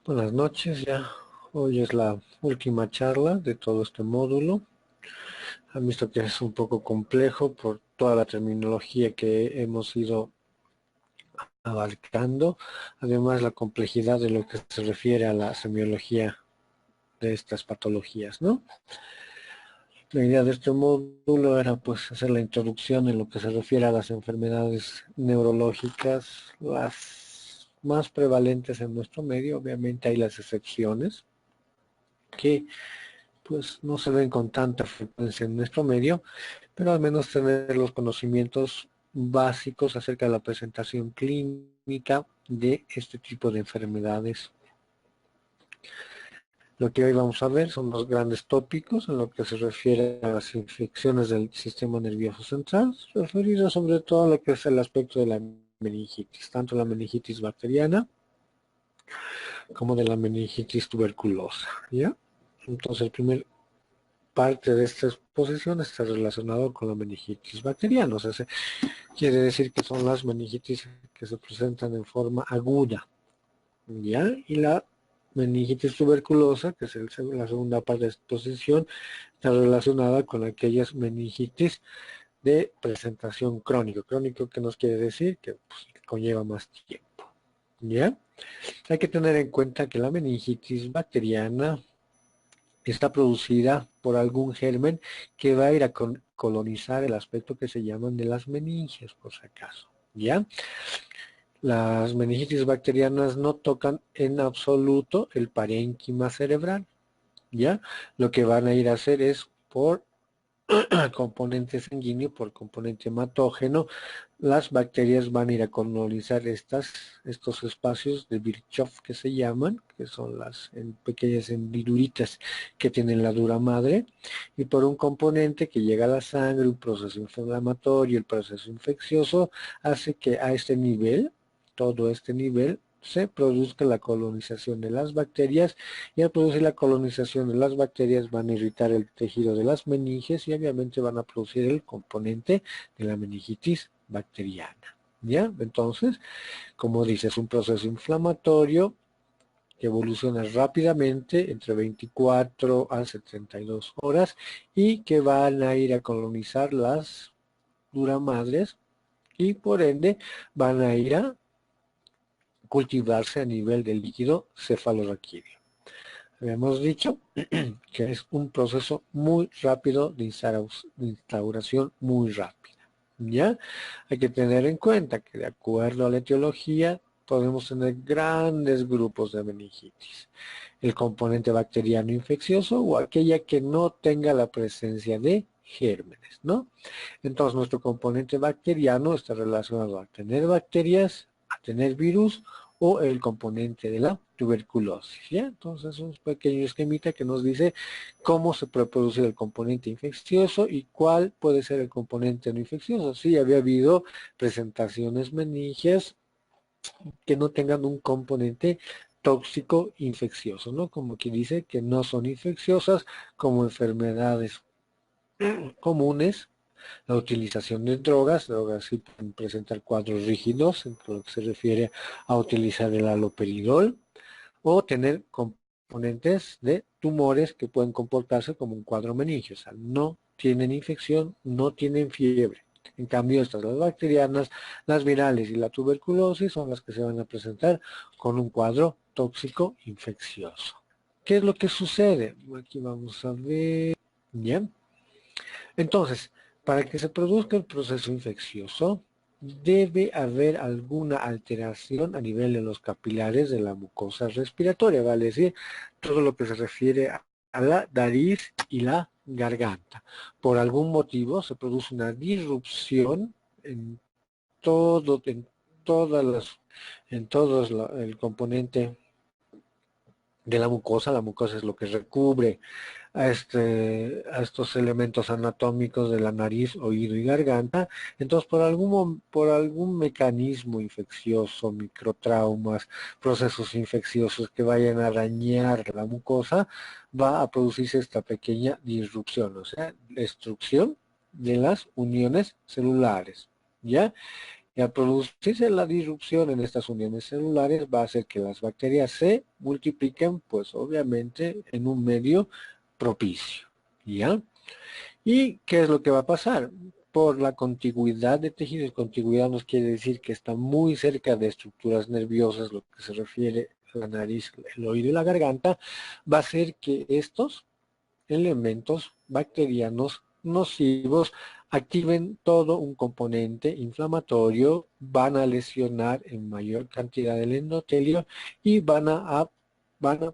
Buenas noches, ya hoy es la última charla de todo este módulo. Han visto que es un poco complejo por toda la terminología que hemos ido abarcando, además la complejidad de lo que se refiere a la semiología de estas patologías, ¿no? La idea de este módulo era pues hacer la introducción en lo que se refiere a las enfermedades neurológicas, las más prevalentes en nuestro medio. Obviamente hay las excepciones que pues no se ven con tanta frecuencia en nuestro medio, pero al menos tener los conocimientos básicos acerca de la presentación clínica de este tipo de enfermedades. Lo que hoy vamos a ver son los grandes tópicos en lo que se refiere a las infecciones del sistema nervioso central, referido sobre todo a lo que es el aspecto de la meningitis, tanto la meningitis bacteriana como de la meningitis tuberculosa, ¿ya? Entonces, el primer parte de esta exposición está relacionado con la meningitis bacteriana, o sea, quiere decir que son las meningitis que se presentan en forma aguda, ¿ya? Y la meningitis tuberculosa, que es la segunda parte de esta exposición, está relacionada con aquellas meningitis de presentación crónico. Crónico, ¿qué nos quiere decir? Que pues, conlleva más tiempo, ¿ya? Hay que tener en cuenta que la meningitis bacteriana está producida por algún germen que va a ir a colonizar el aspecto que se llaman de las meninges, por si acaso, ¿ya? Las meningitis bacterianas no tocan en absoluto el parénquima cerebral, ¿ya? Lo que van a ir a hacer es por componente sanguíneo, por componente hematógeno, las bacterias van a ir a colonizar estos espacios de Virchow que se llaman, que son las pequeñas hendiduritas que tienen la dura madre, y por un componente que llega a la sangre, un proceso inflamatorio, el proceso infeccioso, hace que a este nivel, todo este nivel, se produzca la colonización de las bacterias, y al producir la colonización de las bacterias van a irritar el tejido de las meninges y obviamente van a producir el componente de la meningitis bacteriana, ¿ya? Entonces, como dice, es un proceso inflamatorio que evoluciona rápidamente entre 24 a 72 horas y que van a ir a colonizar las duramadres y por ende van a ir a cultivarse a nivel del líquido cefalorraquídeo. Habíamos dicho que es un proceso muy rápido de instauración muy rápida, ¿ya? Hay que tener en cuenta que de acuerdo a la etiología podemos tener grandes grupos de meningitis. El componente bacteriano infeccioso o aquella que no tenga la presencia de gérmenes, ¿no? Entonces nuestro componente bacteriano está relacionado a tener bacterias, a tener virus o el componente de la tuberculosis, ¿ya? Entonces es un pequeño esquemita que nos dice cómo se puede producir el componente infeccioso y cuál puede ser el componente no infeccioso. Sí, había habido presentaciones meningias que no tengan un componente tóxico infeccioso, ¿no? Como que dice que no son infecciosas como enfermedades comunes, la utilización de drogas sí pueden presentar cuadros rígidos, en lo que se refiere a utilizar el haloperidol, o tener componentes de tumores que pueden comportarse como un cuadro meningio, o sea, no tienen infección, no tienen fiebre. En cambio, estas, las bacterianas, las virales y la tuberculosis son las que se van a presentar con un cuadro tóxico infeccioso. ¿Qué es lo que sucede? Aquí vamos a ver. Bien. Entonces, para que se produzca el proceso infeccioso, debe haber alguna alteración a nivel de los capilares de la mucosa respiratoria, vale decir, todo lo que se refiere a la nariz y la garganta. Por algún motivo se produce una disrupción en todo, en todas las, en todos el componente de la mucosa es lo que recubre a estos elementos anatómicos de la nariz, oído y garganta. Entonces, por algún mecanismo infeccioso, microtraumas, procesos infecciosos que vayan a dañar la mucosa, va a producirse esta pequeña disrupción, o sea, destrucción de las uniones celulares, ¿ya? Y al producirse la disrupción en estas uniones celulares va a hacer que las bacterias se multipliquen, pues obviamente en un medio propicio, ¿ya? ¿Y qué es lo que va a pasar? Por la contigüidad de tejidos, contigüidad nos quiere decir que está muy cerca de estructuras nerviosas, lo que se refiere a la nariz, el oído y la garganta, va a hacer que estos elementos bacterianos nocivos activen todo un componente inflamatorio, van a lesionar en mayor cantidad el endotelio y van a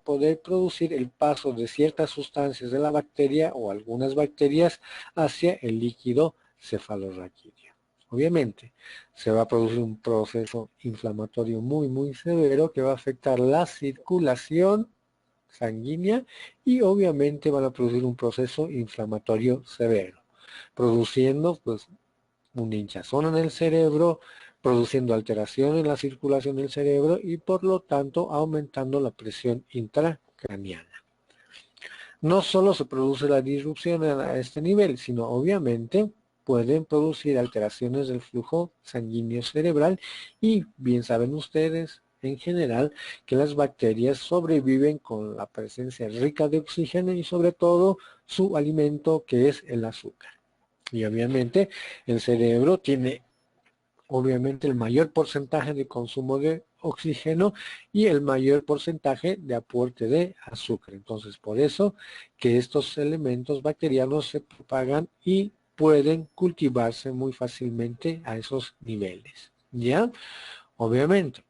poder producir el paso de ciertas sustancias de la bacteria o algunas bacterias hacia el líquido cefalorraquídeo. Obviamente, se va a producir un proceso inflamatorio muy severo que va a afectar la circulación sanguínea y obviamente van a producir un proceso inflamatorio severo, produciendo pues una hinchazón en el cerebro, produciendo alteración en la circulación del cerebro y por lo tanto aumentando la presión intracraneana. No solo se produce la disrupción a este nivel, sino obviamente pueden producir alteraciones del flujo sanguíneo cerebral y bien saben ustedes en general que las bacterias sobreviven con la presencia rica de oxígeno y sobre todo su alimento que es el azúcar. Y obviamente el cerebro tiene obviamente el mayor porcentaje de consumo de oxígeno y el mayor porcentaje de aporte de azúcar. Entonces, por eso que estos elementos bacterianos se propagan y pueden cultivarse muy fácilmente a esos niveles. ¿Ya? Obviamente,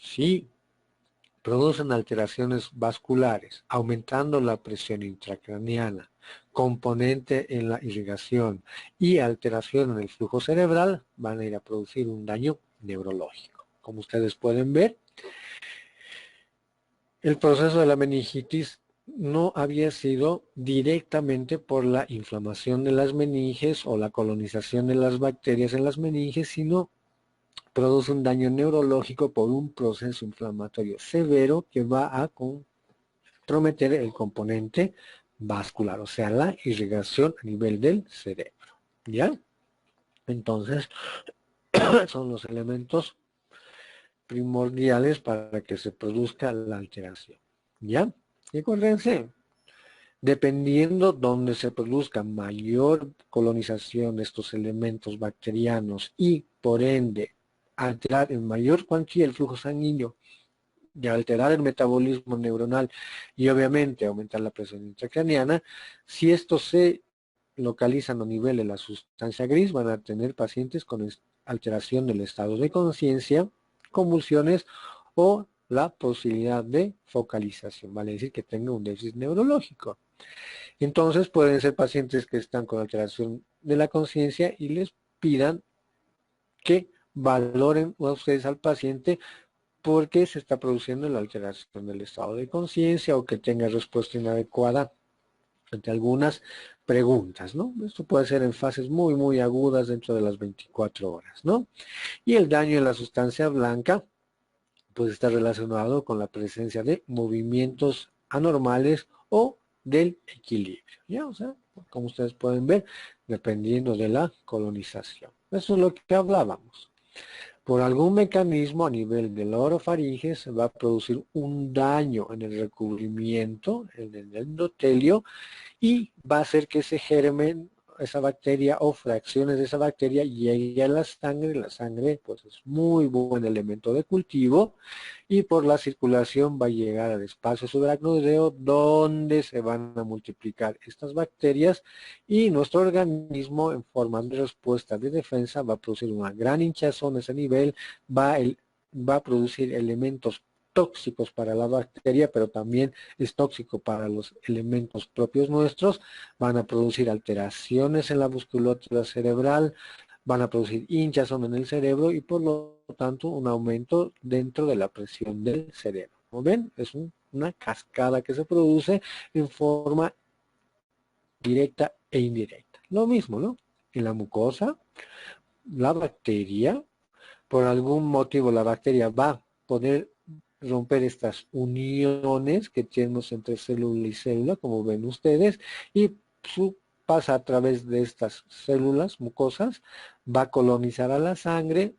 si producen alteraciones vasculares, aumentando la presión intracraneana, componente en la irrigación y alteración en el flujo cerebral, van a ir a producir un daño neurológico. Como ustedes pueden ver, el proceso de la meningitis no había sido directamente por la inflamación de las meninges o la colonización de las bacterias en las meninges, sino produce un daño neurológico por un proceso inflamatorio severo que va a comprometer el componente vascular, o sea, la irrigación a nivel del cerebro. ¿Ya? Entonces, son los elementos primordiales para que se produzca la alteración. ¿Ya? Y acuérdense, dependiendo donde se produzca mayor colonización de estos elementos bacterianos y por ende alterar en mayor cuantía el flujo sanguíneo y alterar el metabolismo neuronal y obviamente aumentar la presión intracraneana, si estos se localizan a nivel de la sustancia gris, van a tener pacientes con alteración del estado de conciencia, convulsiones o la posibilidad de focalización, vale decir que tenga un déficit neurológico. Entonces pueden ser pacientes que están con alteración de la conciencia y les pidan que valoren a ustedes al paciente porque se está produciendo la alteración del estado de conciencia o que tenga respuesta inadecuada ante algunas preguntas, ¿no? Esto puede ser en fases muy agudas dentro de las 24 horas, ¿no? Y el daño en la sustancia blanca puede estar relacionado con la presencia de movimientos anormales o del equilibrio, ¿ya? O sea, como ustedes pueden ver, dependiendo de la colonización. Eso es lo que hablábamos. Por algún mecanismo a nivel del orofaringe se va a producir un daño en el recubrimiento, en el endotelio, y va a hacer que ese germen, esa bacteria o fracciones de esa bacteria llegue a la sangre. La sangre pues es muy buen elemento de cultivo y por la circulación va a llegar al espacio subaracnoideo donde se van a multiplicar estas bacterias y nuestro organismo en forma de respuesta de defensa va a producir una gran hinchazón a ese nivel, va a producir elementos tóxicos para la bacteria, pero también es tóxico para los elementos propios nuestros, van a producir alteraciones en la musculatura cerebral, van a producir hinchazón en el cerebro y por lo tanto un aumento dentro de la presión del cerebro. Como ven, es una cascada que se produce en forma directa e indirecta. Lo mismo, ¿no? En la mucosa, la bacteria, por algún motivo la bacteria va a poder romper estas uniones que tenemos entre célula y célula, como ven ustedes, y pasa a través de estas células mucosas, va a colonizar a la sangre,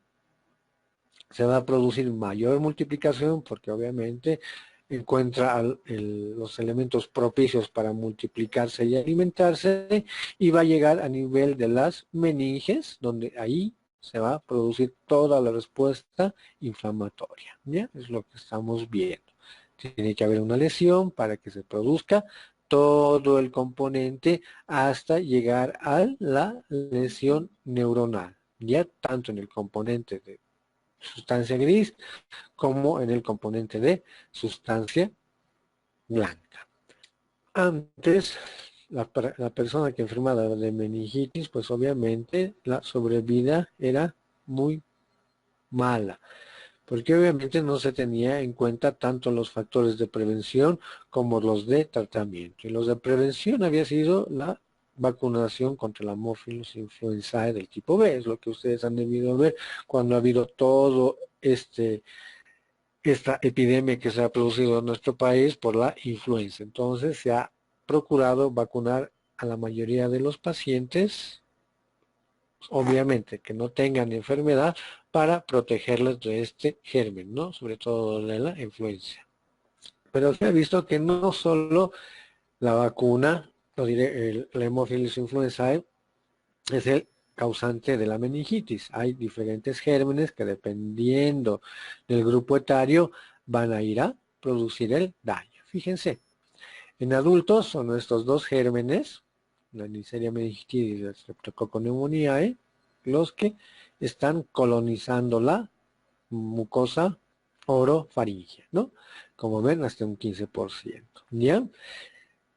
se va a producir mayor multiplicación porque obviamente encuentra los elementos propicios para multiplicarse y alimentarse y va a llegar a nivel de las meninges, donde ahí se va a producir toda la respuesta inflamatoria. ¿Ya? Es lo que estamos viendo. Tiene que haber una lesión para que se produzca todo el componente hasta llegar a la lesión neuronal, ya tanto en el componente de sustancia gris como en el componente de sustancia blanca. Antes, la persona que enfermaba de meningitis, pues obviamente la sobrevida era muy mala, porque obviamente no se tenía en cuenta tanto los factores de prevención como los de tratamiento. Y los de prevención había sido la vacunación contra la Haemophilus influenzae del tipo B, es lo que ustedes han debido ver cuando ha habido todo esta epidemia que se ha producido en nuestro país por la influenza. Entonces se ha procurado vacunar a la mayoría de los pacientes, obviamente que no tengan enfermedad, para protegerles de este germen, ¿no? Sobre todo de la influenza. Pero se ha visto que no solo la vacuna, lo diré, la Haemophilus influenzae, es el causante de la meningitis. Hay diferentes gérmenes que dependiendo del grupo etario van a ir a producir el daño. Fíjense, en adultos son estos dos gérmenes, la Neisseria meningitidis y la Streptococcus pneumoniae, los que están colonizando la mucosa orofaringea, ¿no? Como ven, hasta un 15%, ¿ya?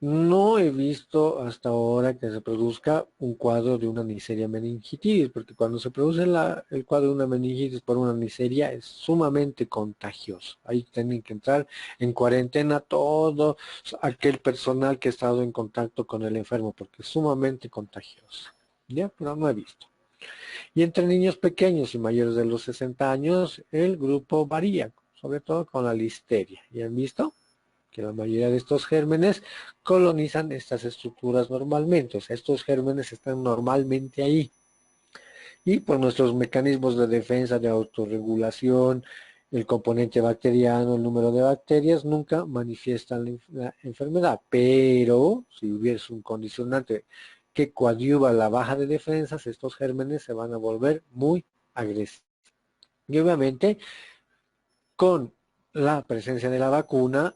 No he visto hasta ahora que se produzca un cuadro de una Neisseria meningitidis, porque cuando se produce el cuadro de una meningitis por una Neisseria es sumamente contagioso. Ahí tienen que entrar en cuarentena todo aquel personal que ha estado en contacto con el enfermo, porque es sumamente contagioso. ¿Ya? Pero no he visto. Y entre niños pequeños y mayores de los 60 años, el grupo varía, sobre todo con la listeria. ¿Ya han visto? Que la mayoría de estos gérmenes colonizan estas estructuras normalmente, o sea, estos gérmenes están normalmente ahí. Y por nuestros mecanismos de defensa, de autorregulación, el componente bacteriano, el número de bacterias, nunca manifiestan la enfermedad. Pero si hubiese un condicionante que coadyuva la baja de defensas, estos gérmenes se van a volver muy agresivos. Y obviamente, con la presencia de la vacuna,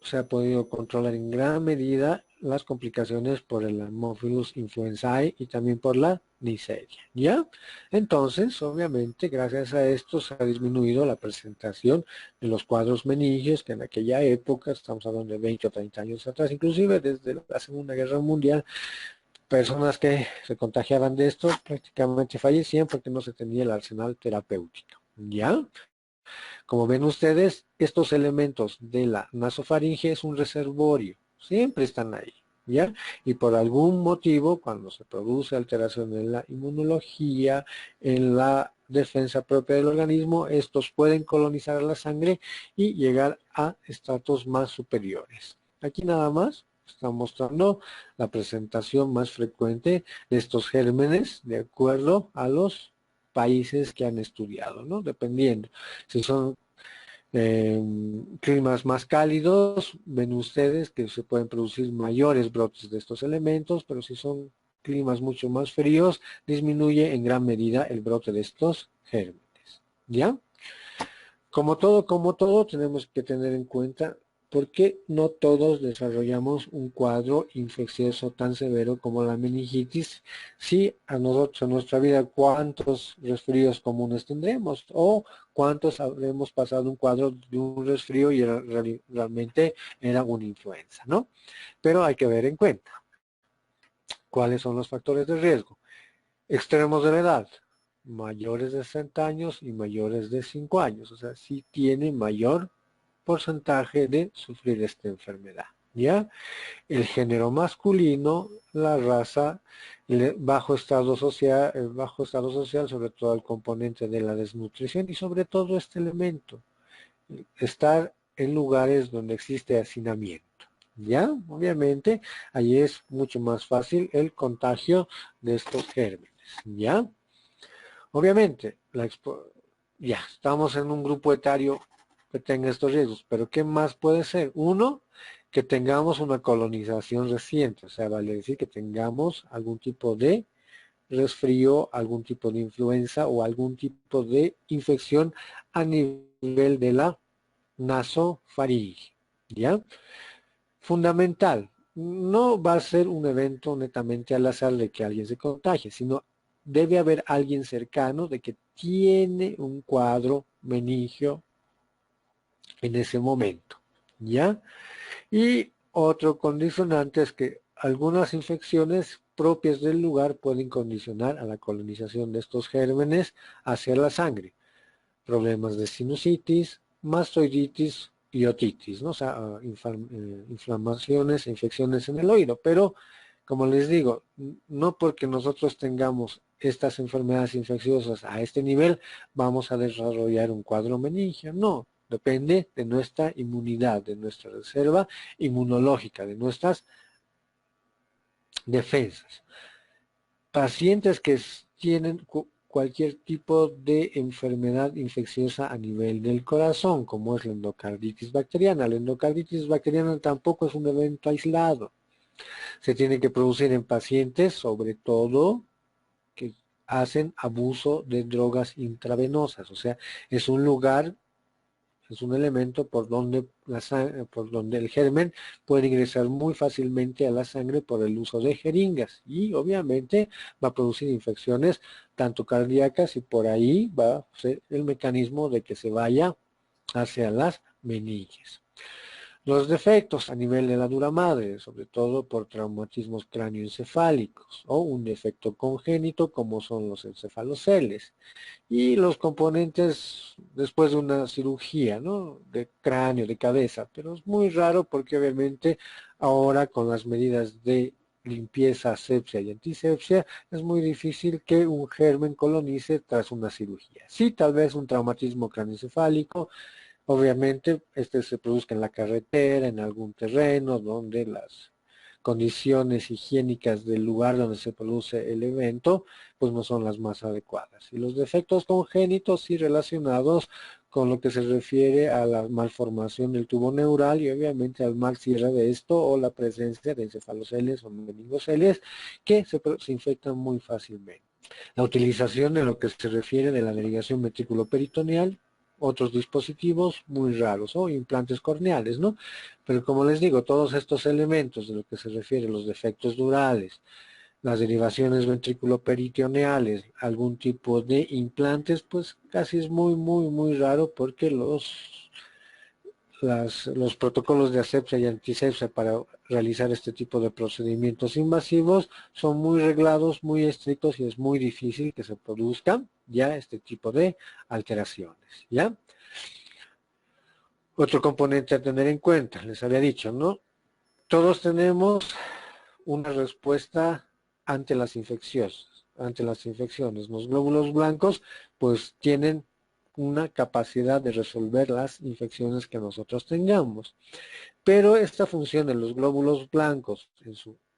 se ha podido controlar en gran medida las complicaciones por el Haemophilus influenzae y también por la Neisseria, ¿ya? Entonces, obviamente, gracias a esto se ha disminuido la presentación de los cuadros meningios que en aquella época, estamos hablando de 20 o 30 años atrás, inclusive desde la Segunda Guerra Mundial, personas que se contagiaban de esto prácticamente fallecían porque no se tenía el arsenal terapéutico, ¿ya? Como ven ustedes, estos elementos de la nasofaringe es un reservorio, siempre están ahí, ¿ya? Y por algún motivo, cuando se produce alteración en la inmunología, en la defensa propia del organismo, estos pueden colonizar la sangre y llegar a estratos más superiores. Aquí nada más está mostrando la presentación más frecuente de estos gérmenes de acuerdo a los países que han estudiado, ¿no? Dependiendo. Si son climas más cálidos, ven ustedes que se pueden producir mayores brotes de estos elementos, pero si son climas mucho más fríos, disminuye en gran medida el brote de estos gérmenes. ¿Ya? Como todo, tenemos que tener en cuenta por qué no todos desarrollamos un cuadro infeccioso tan severo como la meningitis. Si a nosotros en nuestra vida cuántos resfríos comunes tendremos o cuántos habremos pasado un cuadro de un resfrío y realmente era una influenza, ¿no? Pero hay que ver en cuenta cuáles son los factores de riesgo. Extremos de la edad, mayores de 60 años y mayores de 5 años, o sea, sí tiene mayor porcentaje de sufrir esta enfermedad, ¿ya? El género masculino, la raza, el bajo estado social, sobre todo el componente de la desnutrición y sobre todo este elemento, estar en lugares donde existe hacinamiento. ¿Ya? Obviamente, ahí es mucho más fácil el contagio de estos gérmenes. ¿Ya? Obviamente, ya, estamos en un grupo etario que tenga estos riesgos, pero ¿qué más puede ser? Uno, que tengamos una colonización reciente, o sea, vale decir que tengamos algún tipo de resfrío, algún tipo de influenza o algún tipo de infección a nivel de la nasofaringe, ¿ya? Fundamental, no va a ser un evento netamente al azar de que alguien se contagie, sino debe haber alguien cercano de que tiene un cuadro meningio en ese momento, ¿ya? Y otro condicionante es que algunas infecciones propias del lugar pueden condicionar a la colonización de estos gérmenes hacia la sangre. Problemas de sinusitis, mastoiditis y otitis, ¿no? O sea, inflamaciones e infecciones en el oído. Pero, como les digo, no porque nosotros tengamos estas enfermedades infecciosas a este nivel, vamos a desarrollar un cuadro meningio. No, depende de nuestra inmunidad, de nuestra reserva inmunológica, de nuestras defensas. Pacientes que tienen cualquier tipo de enfermedad infecciosa a nivel del corazón, como es la endocarditis bacteriana. La endocarditis bacteriana tampoco es un evento aislado. Se tiene que producir en pacientes, sobre todo, que hacen abuso de drogas intravenosas. O sea, es un lugar, es un elemento por donde el germen puede ingresar muy fácilmente a la sangre por el uso de jeringas y obviamente va a producir infecciones tanto cardíacas y por ahí va a ser el mecanismo de que se vaya hacia las meninges. Los defectos a nivel de la dura madre, sobre todo por traumatismos cráneoencefálicos o un defecto congénito como son los encefaloceles y los componentes después de una cirugía, ¿no? De cráneo, de cabeza, pero es muy raro porque obviamente ahora con las medidas de limpieza, asepsia y antisepsia, es muy difícil que un germen colonice tras una cirugía. Sí, tal vez un traumatismo craneoencefálico, obviamente este se produzca en la carretera, en algún terreno donde las condiciones higiénicas del lugar donde se produce el evento, pues no son las más adecuadas. Y los defectos congénitos sí relacionados con lo que se refiere a la malformación del tubo neural y obviamente al mal cierre de esto o la presencia de encefaloceles o meningoceles que se infectan muy fácilmente. La utilización de lo que se refiere de la derivación ventriculoperitoneal, otros dispositivos muy raros o implantes corneales, ¿no? Pero como les digo, todos estos elementos de lo que se refiere a los defectos durales, las derivaciones ventriculoperitoneales, algún tipo de implantes, pues casi es muy raro porque los protocolos de asepsia y antisepsia para realizar este tipo de procedimientos invasivos son muy reglados, muy estrictos y es muy difícil que se produzcan ya este tipo de alteraciones, ¿ya? Otro componente a tener en cuenta, les había dicho, ¿no? Todos tenemos una respuesta ante las infecciones. Los glóbulos blancos pues tienen una capacidad de resolver las infecciones que nosotros tengamos. Pero esta función de los glóbulos blancos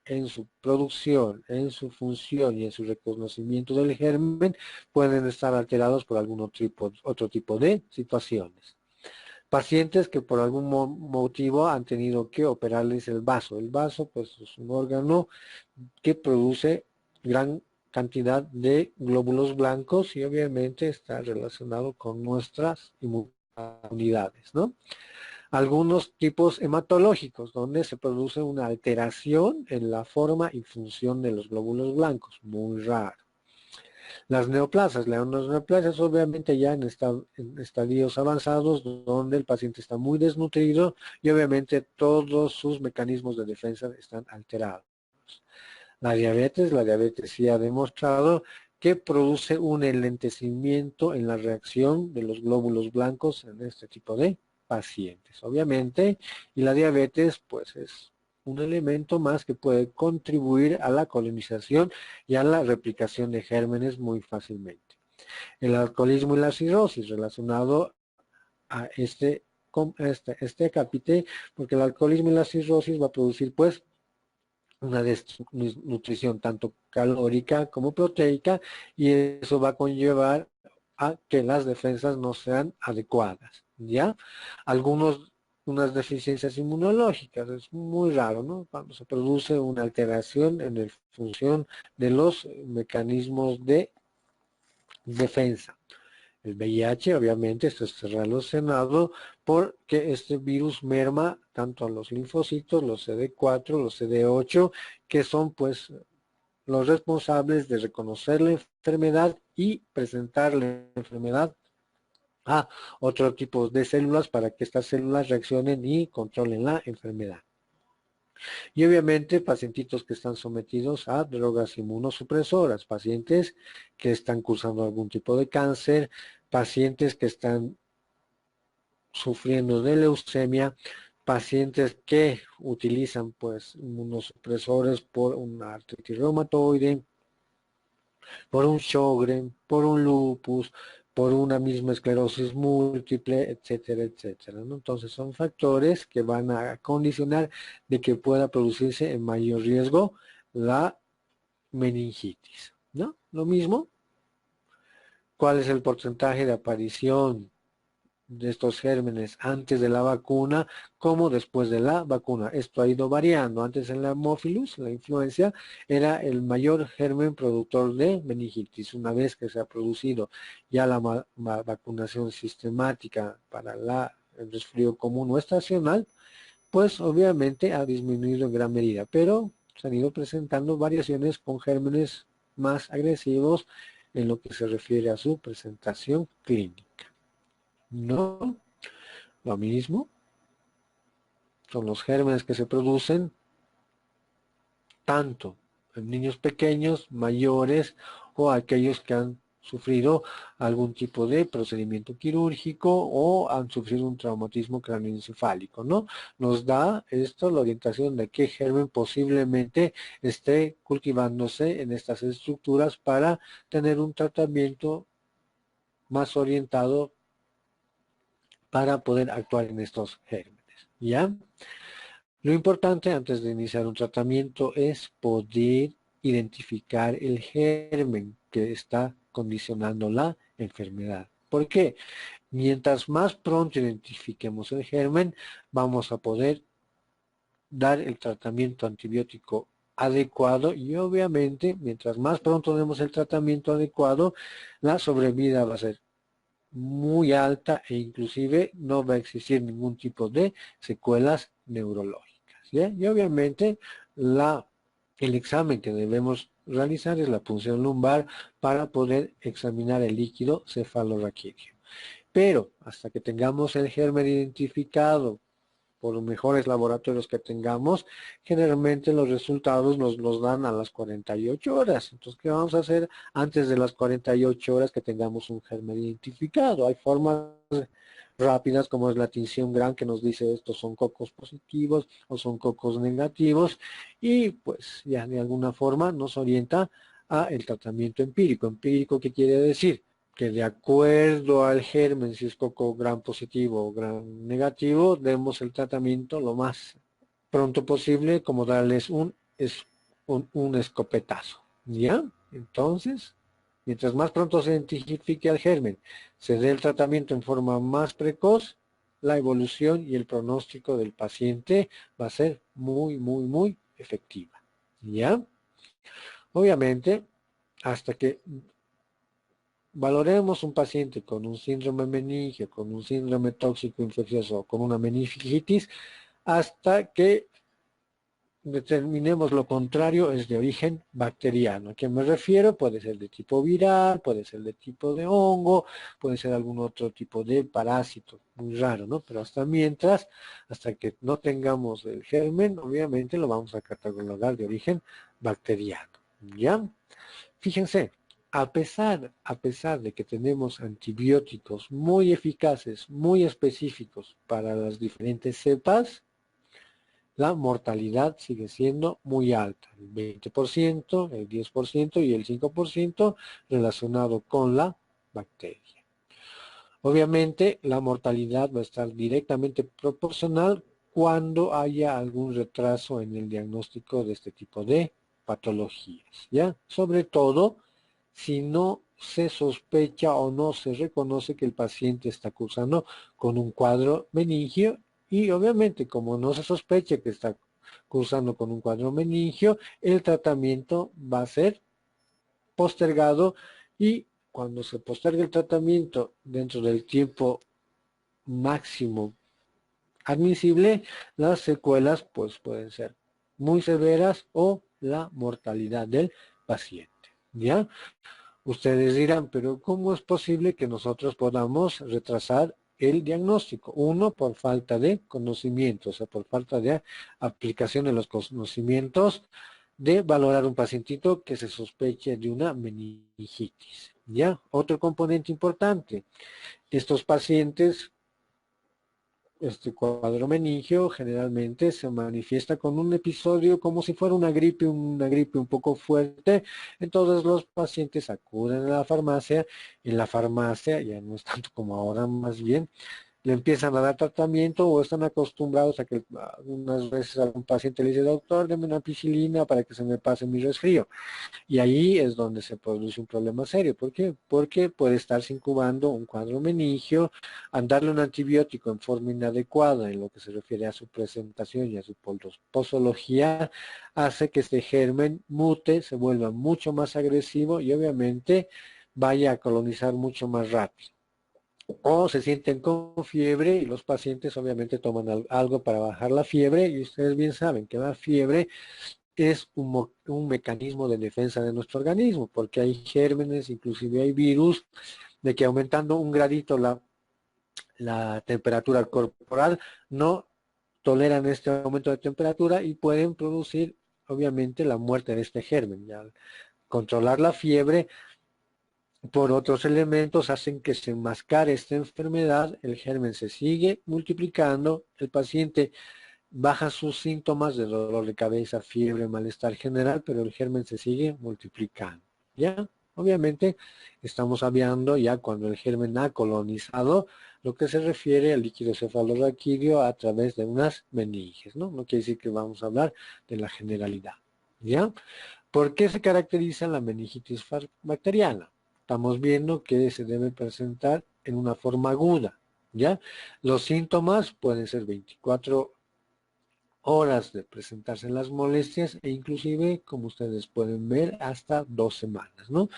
en su producción, en su función y en su reconocimiento del germen pueden estar alterados por algún otro tipo de situaciones. Pacientes que por algún motivo han tenido que operarles el vaso. El vaso pues es un órgano que produce gran cantidad de glóbulos blancos y obviamente está relacionado con nuestras inmunidades, ¿no? Algunos tipos hematológicos donde se produce una alteración en la forma y función de los glóbulos blancos, muy raro. Las neoplasias obviamente ya en estadios avanzados donde el paciente está muy desnutrido y obviamente todos sus mecanismos de defensa están alterados. La diabetes sí ha demostrado que produce un enlentecimiento en la reacción de los glóbulos blancos en este tipo de pacientes, obviamente, y la diabetes pues es un elemento más que puede contribuir a la colonización y a la replicación de gérmenes muy fácilmente. El alcoholismo y la cirrosis relacionado a este acápite, porque el alcoholismo y la cirrosis va a producir pues una desnutrición tanto calórica como proteica y eso va a conllevar a que las defensas no sean adecuadas, ¿ya? Unas deficiencias inmunológicas, es muy raro, ¿no? Cuando se produce una alteración en la función de los mecanismos de defensa. El VIH, obviamente, esto está relacionado porque este virus merma tanto a los linfocitos, los CD4, los CD8, que son pues los responsables de reconocer la enfermedad y presentar la enfermedad a otro tipo de células para que estas células reaccionen y controlen la enfermedad. Y obviamente pacientitos que están sometidos a drogas inmunosupresoras, pacientes que están cursando algún tipo de cáncer, pacientes que están sufriendo de leucemia, pacientes que utilizan pues inmunosupresores por una artritis reumatoide, por un Sjögren, por un lupus, por una misma esclerosis múltiple, etcétera, etcétera, ¿no? Entonces son factores que van a condicionar de que pueda producirse en mayor riesgo la meningitis, ¿no? Lo mismo, ¿cuál es el porcentaje de aparición de estos gérmenes antes de la vacuna como después de la vacuna? Esto ha ido variando. Antes en la Haemophilus, la influencia, era el mayor germen productor de meningitis. Una vez que se ha producido ya la vacunación sistemática para el resfrío común o estacional, pues obviamente ha disminuido en gran medida, pero se han ido presentando variaciones con gérmenes más agresivos en lo que se refiere a su presentación clínica. No, lo mismo, son los gérmenes que se producen tanto en niños pequeños, mayores o aquellos que han sufrido algún tipo de procedimiento quirúrgico o han sufrido un traumatismo cráneoencefálico, ¿no? Nos da esto la orientación de qué germen posiblemente esté cultivándose en estas estructuras para tener un tratamiento más orientado para poder actuar en estos gérmenes, ¿ya? Lo importante antes de iniciar un tratamiento es poder identificar el germen que está condicionando la enfermedad. ¿Por qué? Mientras más pronto identifiquemos el germen, vamos a poder dar el tratamiento antibiótico adecuado y obviamente mientras más pronto demos el tratamiento adecuado, la sobrevida va a ser muy alta e inclusive no va a existir ningún tipo de secuelas neurológicas, ¿ya? Y obviamente el examen que debemos realizar es la punción lumbar para poder examinar el líquido cefalorraquídeo. Pero hasta que tengamos el germen identificado por los mejores laboratorios que tengamos, generalmente los resultados nos los dan a las 48 horas. Entonces, ¿qué vamos a hacer antes de las 48 horas que tengamos un germen identificado? Hay formas rápidas como es la tinción GRAM que nos dice estos son cocos positivos o son cocos negativos y pues ya de alguna forma nos orienta a el tratamiento empírico. ¿Empírico qué quiere decir? Que de acuerdo al germen, si es coco gram positivo o gram negativo, demos el tratamiento lo más pronto posible, como darles un escopetazo, ¿ya? Entonces, mientras más pronto se identifique al germen, se dé el tratamiento en forma más precoz, la evolución y el pronóstico del paciente va a ser muy, muy, muy efectiva, ¿ya? Obviamente, hasta que valoremos un paciente con un síndrome meningio, con un síndrome tóxico infeccioso, con una meningitis, hasta que determinemos lo contrario es de origen bacteriano. ¿A qué me refiero? Puede ser de tipo viral, puede ser de tipo de hongo, puede ser algún otro tipo de parásito, muy raro, ¿no? Pero hasta que no tengamos el germen, obviamente lo vamos a catalogar de origen bacteriano, ¿ya? Fíjense, a pesar de que tenemos antibióticos muy eficaces, muy específicos para las diferentes cepas, la mortalidad sigue siendo muy alta, el 20%, el 10% y el 5% relacionado con la bacteria. Obviamente, la mortalidad va a estar directamente proporcional cuando haya algún retraso en el diagnóstico de este tipo de patologías, ¿ya? Sobre todo, si no se sospecha o no se reconoce que el paciente está cursando con un cuadro meningio y obviamente como no se sospecha que está cursando con un cuadro meningio, el tratamiento va a ser postergado y cuando se posterga el tratamiento dentro del tiempo máximo admisible, las secuelas pues pueden ser muy severas o la mortalidad del paciente. ¿Ya? Ustedes dirán, pero ¿cómo es posible que nosotros podamos retrasar el diagnóstico? Uno, por falta de conocimiento, o sea, por falta de aplicación de los conocimientos de valorar un pacientito que se sospeche de una meningitis. ¿Ya? Otro componente importante, estos pacientes este cuadro meningio generalmente se manifiesta con un episodio como si fuera una gripe un poco fuerte. Entonces los pacientes acuden a la farmacia. En la farmacia, ya no es tanto como ahora, más bien, le empiezan a dar tratamiento o están acostumbrados a que algunas veces algún paciente le dice, doctor, deme una ampicilina para que se me pase mi resfrío. Y ahí es donde se produce un problema serio. ¿Por qué? Porque puede estarse incubando un cuadro meningio, darle un antibiótico en forma inadecuada en lo que se refiere a su presentación y a su posología, hace que este germen mute, se vuelva mucho más agresivo y obviamente vaya a colonizar mucho más rápido. O se sienten con fiebre y los pacientes obviamente toman algo para bajar la fiebre y ustedes bien saben que la fiebre es un mecanismo de defensa de nuestro organismo, porque hay gérmenes, inclusive hay virus, de que aumentando un gradito la temperatura corporal no toleran este aumento de temperatura y pueden producir obviamente la muerte de este germen. Y al controlar la fiebre por otros elementos hacen que se enmascare esta enfermedad, el germen se sigue multiplicando, el paciente baja sus síntomas de dolor de cabeza, fiebre, malestar general, pero el germen se sigue multiplicando. ¿Ya? Obviamente estamos hablando ya cuando el germen ha colonizado lo que se refiere al líquido cefalorraquídeo a través de unas meninges, ¿no? No quiere decir que vamos a hablar de la generalidad. ¿Ya? ¿Por qué se caracteriza la meningitis bacteriana? Estamos viendo que se debe presentar en una forma aguda. ¿Ya? Los síntomas pueden ser 24 horas de presentarse las molestias e inclusive, como ustedes pueden ver, hasta 2 semanas, ¿no?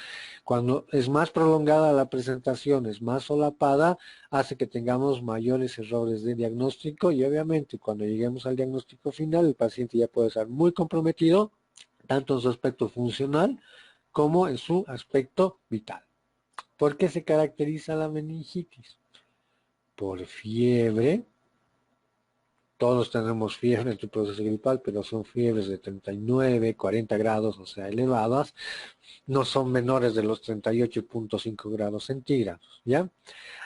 Cuando es más prolongada la presentación, es más solapada, hace que tengamos mayores errores de diagnóstico y obviamente cuando lleguemos al diagnóstico final, el paciente ya puede estar muy comprometido, tanto en su aspecto funcional como en su aspecto vital. ¿Por qué se caracteriza la meningitis? Por fiebre. Todos tenemos fiebre en tu proceso gripal, pero son fiebres de 39, 40 grados, o sea, elevadas. No son menores de los 38.5 grados centígrados, ¿ya?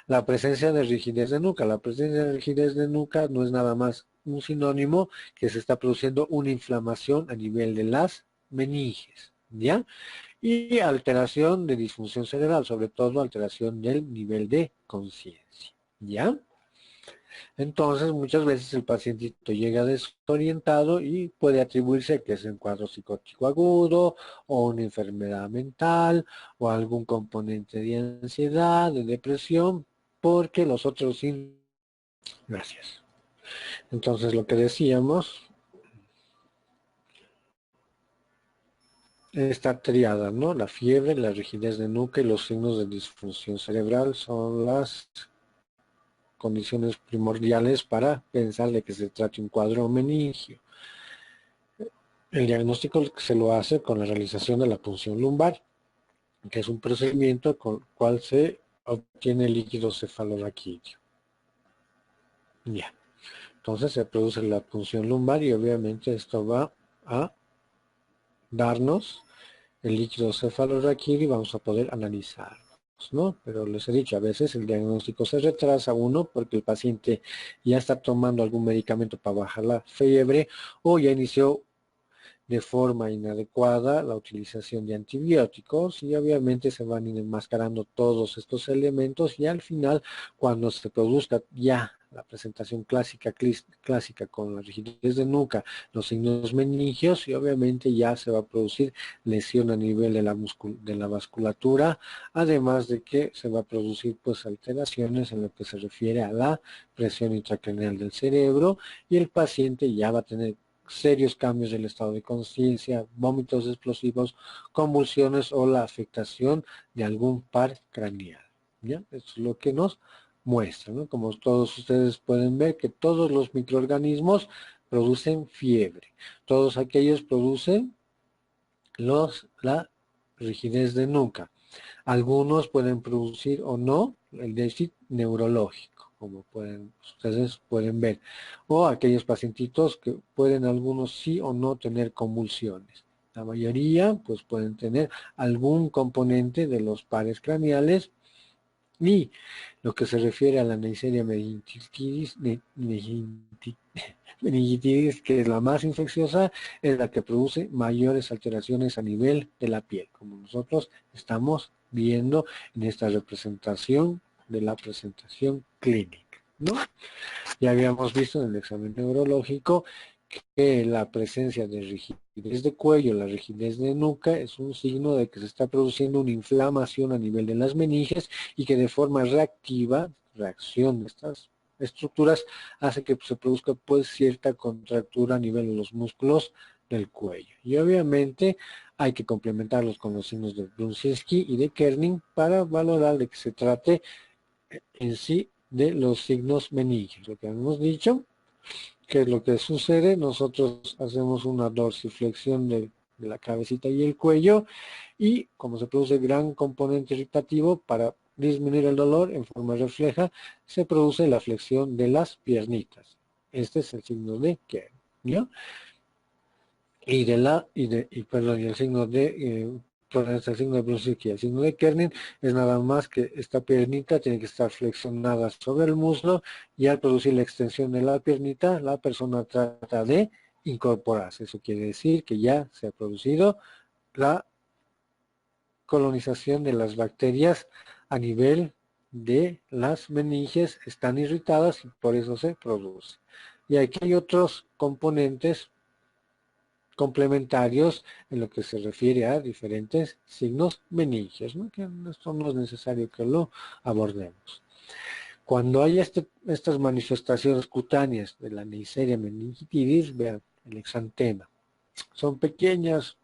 La presencia de rigidez de nuca. La presencia de rigidez de nuca no es nada más un sinónimo que se está produciendo una inflamación a nivel de las meninges, ¿ya? Y alteración de disfunción cerebral, sobre todo alteración del nivel de conciencia, ¿ya? Entonces, muchas veces el pacientito llega desorientado y puede atribuirse que es un cuadro psicótico agudo o una enfermedad mental o algún componente de ansiedad, de depresión, porque los otros síntomas... Gracias. Entonces, lo que decíamos, esta triada, ¿no? La fiebre, la rigidez de nuca y los signos de disfunción cerebral son las condiciones primordiales para pensar de que se trate un cuadro meningio. El diagnóstico se lo hace con la realización de la punción lumbar, que es un procedimiento con el cual se obtiene el líquido cefalorraquídeo. Ya. Entonces se produce la punción lumbar y obviamente esto va a darnos el líquido cefalorraquídeo y vamos a poder analizarlo, ¿no? Pero les he dicho, a veces el diagnóstico se retrasa uno porque el paciente ya está tomando algún medicamento para bajar la fiebre o ya inició de forma inadecuada la utilización de antibióticos y obviamente se van enmascarando todos estos elementos y al final cuando se produzca ya la presentación clásica con la rigidez de nuca, los signos meningios y obviamente ya se va a producir lesión a nivel de la vasculatura, además de que se va a producir pues alteraciones en lo que se refiere a la presión intracraneal del cerebro y el paciente ya va a tener serios cambios del estado de conciencia, vómitos explosivos, convulsiones o la afectación de algún par craneal. ¿Ya? Esto es lo que nos muestra, ¿no? Como todos ustedes pueden ver que todos los microorganismos producen fiebre. Todos aquellos producen la rigidez de nuca. Algunos pueden producir o no el déficit neurológico, como ustedes pueden ver. O aquellos pacientitos que pueden algunos sí o no tener convulsiones. La mayoría pues pueden tener algún componente de los pares craneales y lo que se refiere a la Neisseria meningitis, que es la más infecciosa, es la que produce mayores alteraciones a nivel de la piel, como nosotros estamos viendo en esta representación de la presentación clínica, ¿no? Ya habíamos visto en el examen neurológico que la presencia de rigidez de cuello, la rigidez de nuca, es un signo de que se está produciendo una inflamación a nivel de las meninges y que de forma reactiva, reacción de estas estructuras, hace que se produzca pues cierta contractura a nivel de los músculos del cuello. Y obviamente hay que complementarlos con los signos de Brunelleschi y de Kerning para valorar de que se trate en sí de los signos meningios. Lo que hemos dicho, ¿qué es lo que sucede? Nosotros hacemos una dorsiflexión de la cabecita y el cuello y como se produce gran componente irritativo para disminuir el dolor en forma refleja, se produce la flexión de las piernitas. Este es el signo de Kerning, ¿ya? Y el signo de el signo de Brunelleschi, el signo de Kerning es nada más que esta piernita tiene que estar flexionada sobre el muslo y al producir la extensión de la piernita, la persona trata de incorporarse. Eso quiere decir que ya se ha producido la colonización de las bacterias a nivel de las meninges, están irritadas y por eso se produce. Y aquí hay otros componentes complementarios en lo que se refiere a diferentes signos meningios, ¿no? Que esto no es necesario que lo abordemos. Cuando hay estas manifestaciones cutáneas de la Neisseria meningitidis, vean el exantema, son pequeñas,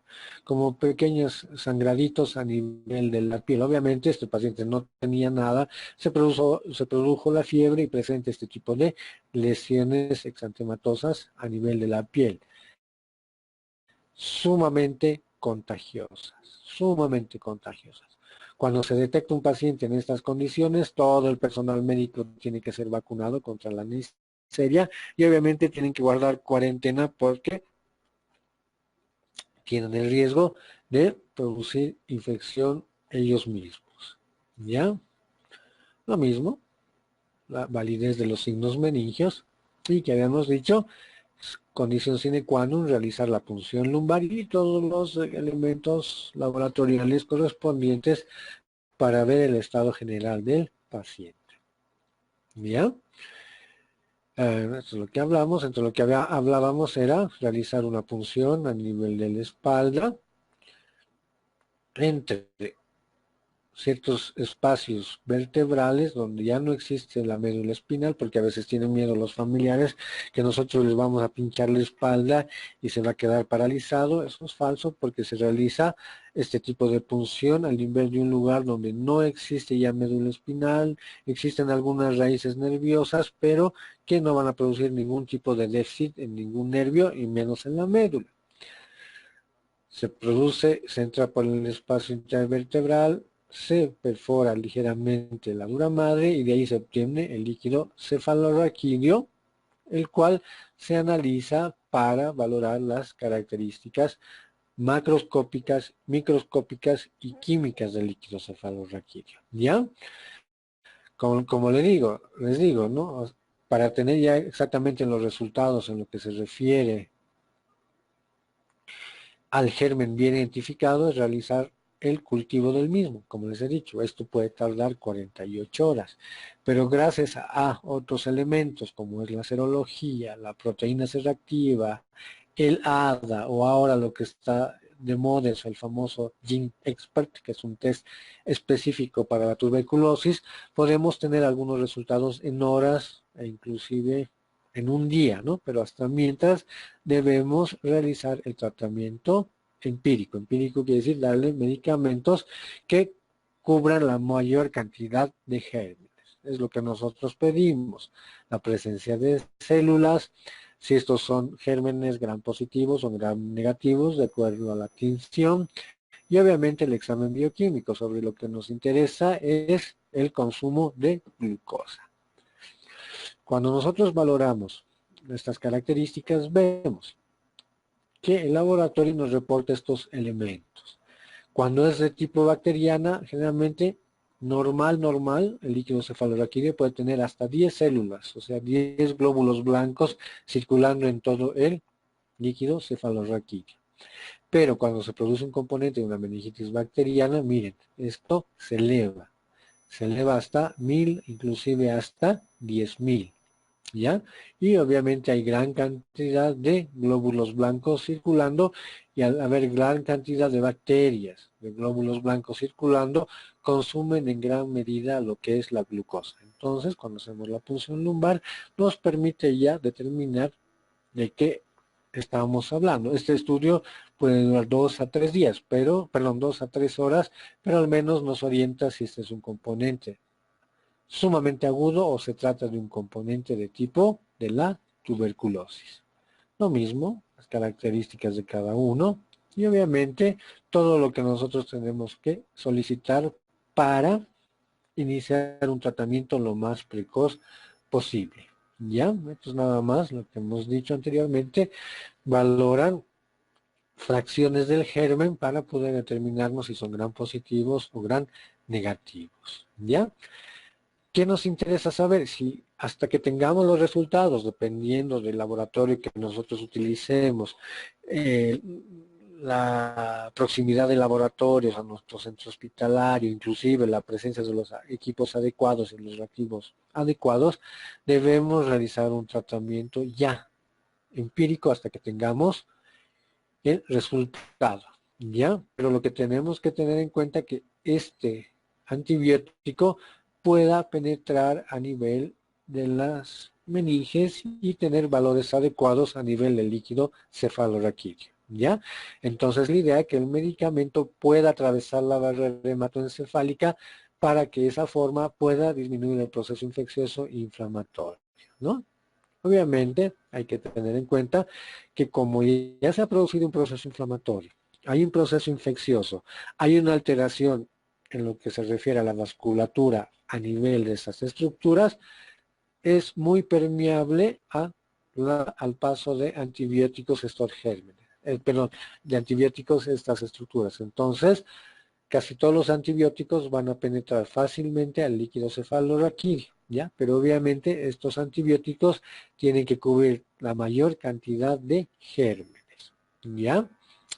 como pequeños sangraditos a nivel de la piel. Obviamente este paciente no tenía nada, se produjo la fiebre y presenta este tipo de lesiones exantematosas a nivel de la piel. Sumamente contagiosas, sumamente contagiosas. Cuando se detecta un paciente en estas condiciones, todo el personal médico tiene que ser vacunado contra la Neisseria y obviamente tienen que guardar cuarentena porque tienen el riesgo de producir infección ellos mismos. ¿Ya? Lo mismo, la validez de los signos meningios y que habíamos dicho, condición sine qua non, realizar la punción lumbar y todos los elementos laboratoriales correspondientes para ver el estado general del paciente. ¿Ya? Esto es lo que hablamos. Entre lo que hablábamos era realizar una punción a nivel de la espalda entre ciertos espacios vertebrales donde ya no existe la médula espinal, porque a veces tienen miedo los familiares que nosotros les vamos a pinchar la espalda y se va a quedar paralizado. Eso es falso porque se realiza este tipo de punción al nivel de un lugar donde no existe ya médula espinal, existen algunas raíces nerviosas, pero que no van a producir ningún tipo de déficit en ningún nervio y menos en la médula. Se entra por el espacio intervertebral, se perfora ligeramente la dura madre y de ahí se obtiene el líquido cefalorraquídeo, el cual se analiza para valorar las características macroscópicas, microscópicas y químicas del líquido cefalorraquídeo. ¿Ya? Como les digo, ¿no? Para tener ya exactamente los resultados en lo que se refiere al germen bien identificado es realizar el cultivo del mismo. Como les he dicho, esto puede tardar 48 horas, pero gracias a otros elementos como es la serología, la proteína C reactiva, el ADA o ahora lo que está de moda es el famoso Gene Expert, que es un test específico para la tuberculosis, podemos tener algunos resultados en horas e inclusive en un día, ¿no? Pero hasta mientras debemos realizar el tratamiento empírico. Empírico quiere decir darle medicamentos que cubran la mayor cantidad de gérmenes. Es lo que nosotros pedimos. La presencia de células, si estos son gérmenes gram positivos o gram negativos, de acuerdo a la tinción. Y obviamente el examen bioquímico. Sobre lo que nos interesa es el consumo de glucosa. Cuando nosotros valoramos estas características, vemos que el laboratorio nos reporta estos elementos. Cuando es de tipo bacteriana, generalmente normal, el líquido cefalorraquídeo puede tener hasta 10 células, o sea, 10 glóbulos blancos circulando en todo el líquido cefalorraquídeo. Pero cuando se produce un componente de una meningitis bacteriana, miren, esto se eleva hasta 1000, inclusive hasta 10.000. ¿Ya? Y obviamente hay gran cantidad de glóbulos blancos circulando y al haber gran cantidad de bacterias, de glóbulos blancos circulando, consumen en gran medida lo que es la glucosa. Entonces, cuando hacemos la punción lumbar, nos permite ya determinar de qué estábamos hablando. Este estudio puede durar 2 a 3 días, perdón, 2 a 3 horas, pero al menos nos orienta si este es un componente sumamente agudo o se trata de un componente de tipo de la tuberculosis. Lo mismo, las características de cada uno y obviamente todo lo que nosotros tenemos que solicitar para iniciar un tratamiento lo más precoz posible. ¿Ya? Esto es nada más lo que hemos dicho anteriormente. Valoran fracciones del germen para poder determinarnos si son gran positivos o gran negativos. ¿Ya? ¿Qué nos interesa saber? Si hasta que tengamos los resultados, dependiendo del laboratorio que nosotros utilicemos, la proximidad de laboratorios a nuestro centro hospitalario, inclusive la presencia de los equipos adecuados y los reactivos adecuados, debemos realizar un tratamiento ya empírico hasta que tengamos el resultado, ¿ya? Pero lo que tenemos que tener en cuenta es que este antibiótico pueda penetrar a nivel de las meninges y tener valores adecuados a nivel del líquido cefalorraquídeo, ¿ya? Entonces la idea es que el medicamento pueda atravesar la barrera hematoencefálica para que de esa forma pueda disminuir el proceso infeccioso e inflamatorio, ¿no? Obviamente hay que tener en cuenta que como ya se ha producido un proceso inflamatorio, hay un proceso infeccioso, hay una alteración en lo que se refiere a la vasculatura a nivel de esas estructuras, es muy permeable al paso de antibióticos estos gérmenes, perdón, de antibióticos estas estructuras. Entonces, casi todos los antibióticos van a penetrar fácilmente al líquido cefalorraquídeo, ¿ya? Pero obviamente estos antibióticos tienen que cubrir la mayor cantidad de gérmenes, ¿ya?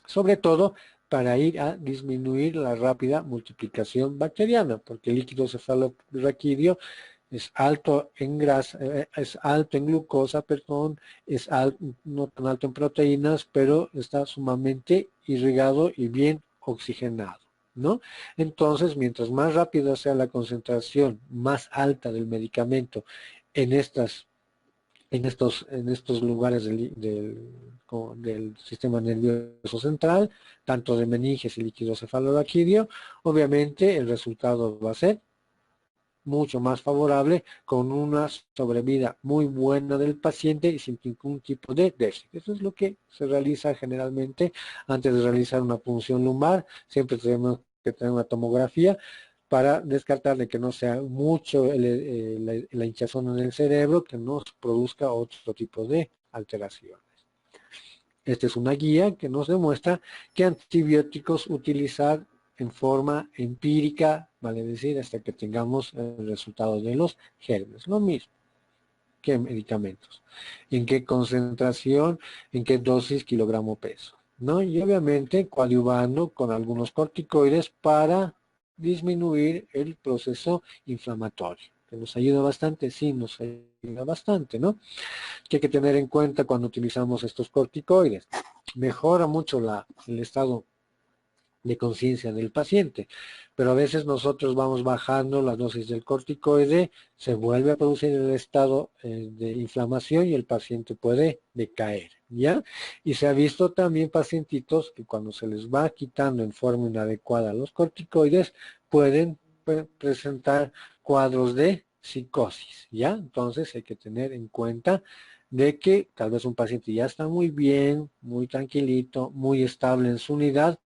Sobre todo para ir a disminuir la rápida multiplicación bacteriana, porque el líquido cefalorraquídeo es alto en grasa, es alto en glucosa, perdón, no tan alto en proteínas, pero está sumamente irrigado y bien oxigenado, ¿no? Entonces, mientras más rápida sea la concentración más alta del medicamento en estos lugares del sistema nervioso central, tanto de meninges y líquido cefalorraquídeo, obviamente el resultado va a ser mucho más favorable, con una sobrevida muy buena del paciente y sin ningún tipo de déficit. Eso es lo que se realiza generalmente antes de realizar una punción lumbar. Siempre tenemos que tener una tomografía para descartar de que no sea mucho la hinchazón en el cerebro, que nos produzca otro tipo de alteraciones. Esta es una guía que nos demuestra qué antibióticos utilizar en forma empírica, vale decir, hasta que tengamos el resultado de los gérmenes. Lo mismo que medicamentos. En qué concentración, en qué dosis, kilogramo peso. ¿no? Y obviamente coadyuvando con algunos corticoides para disminuir el proceso inflamatorio, que nos ayuda bastante, sí, nos ayuda bastante, ¿no? Que hay que tener en cuenta cuando utilizamos estos corticoides. Mejora mucho el estado de conciencia del paciente, pero a veces nosotros vamos bajando la dosis del corticoide, se vuelve a producir el estado de inflamación y el paciente puede decaer, ¿ya? Y se ha visto también pacientitos que cuando se les va quitando en forma inadecuada los corticoides, pueden presentar cuadros de psicosis, ¿ya? Entonces hay que tener en cuenta de que tal vez un paciente ya está muy bien, muy tranquilito, muy estable en su unidad,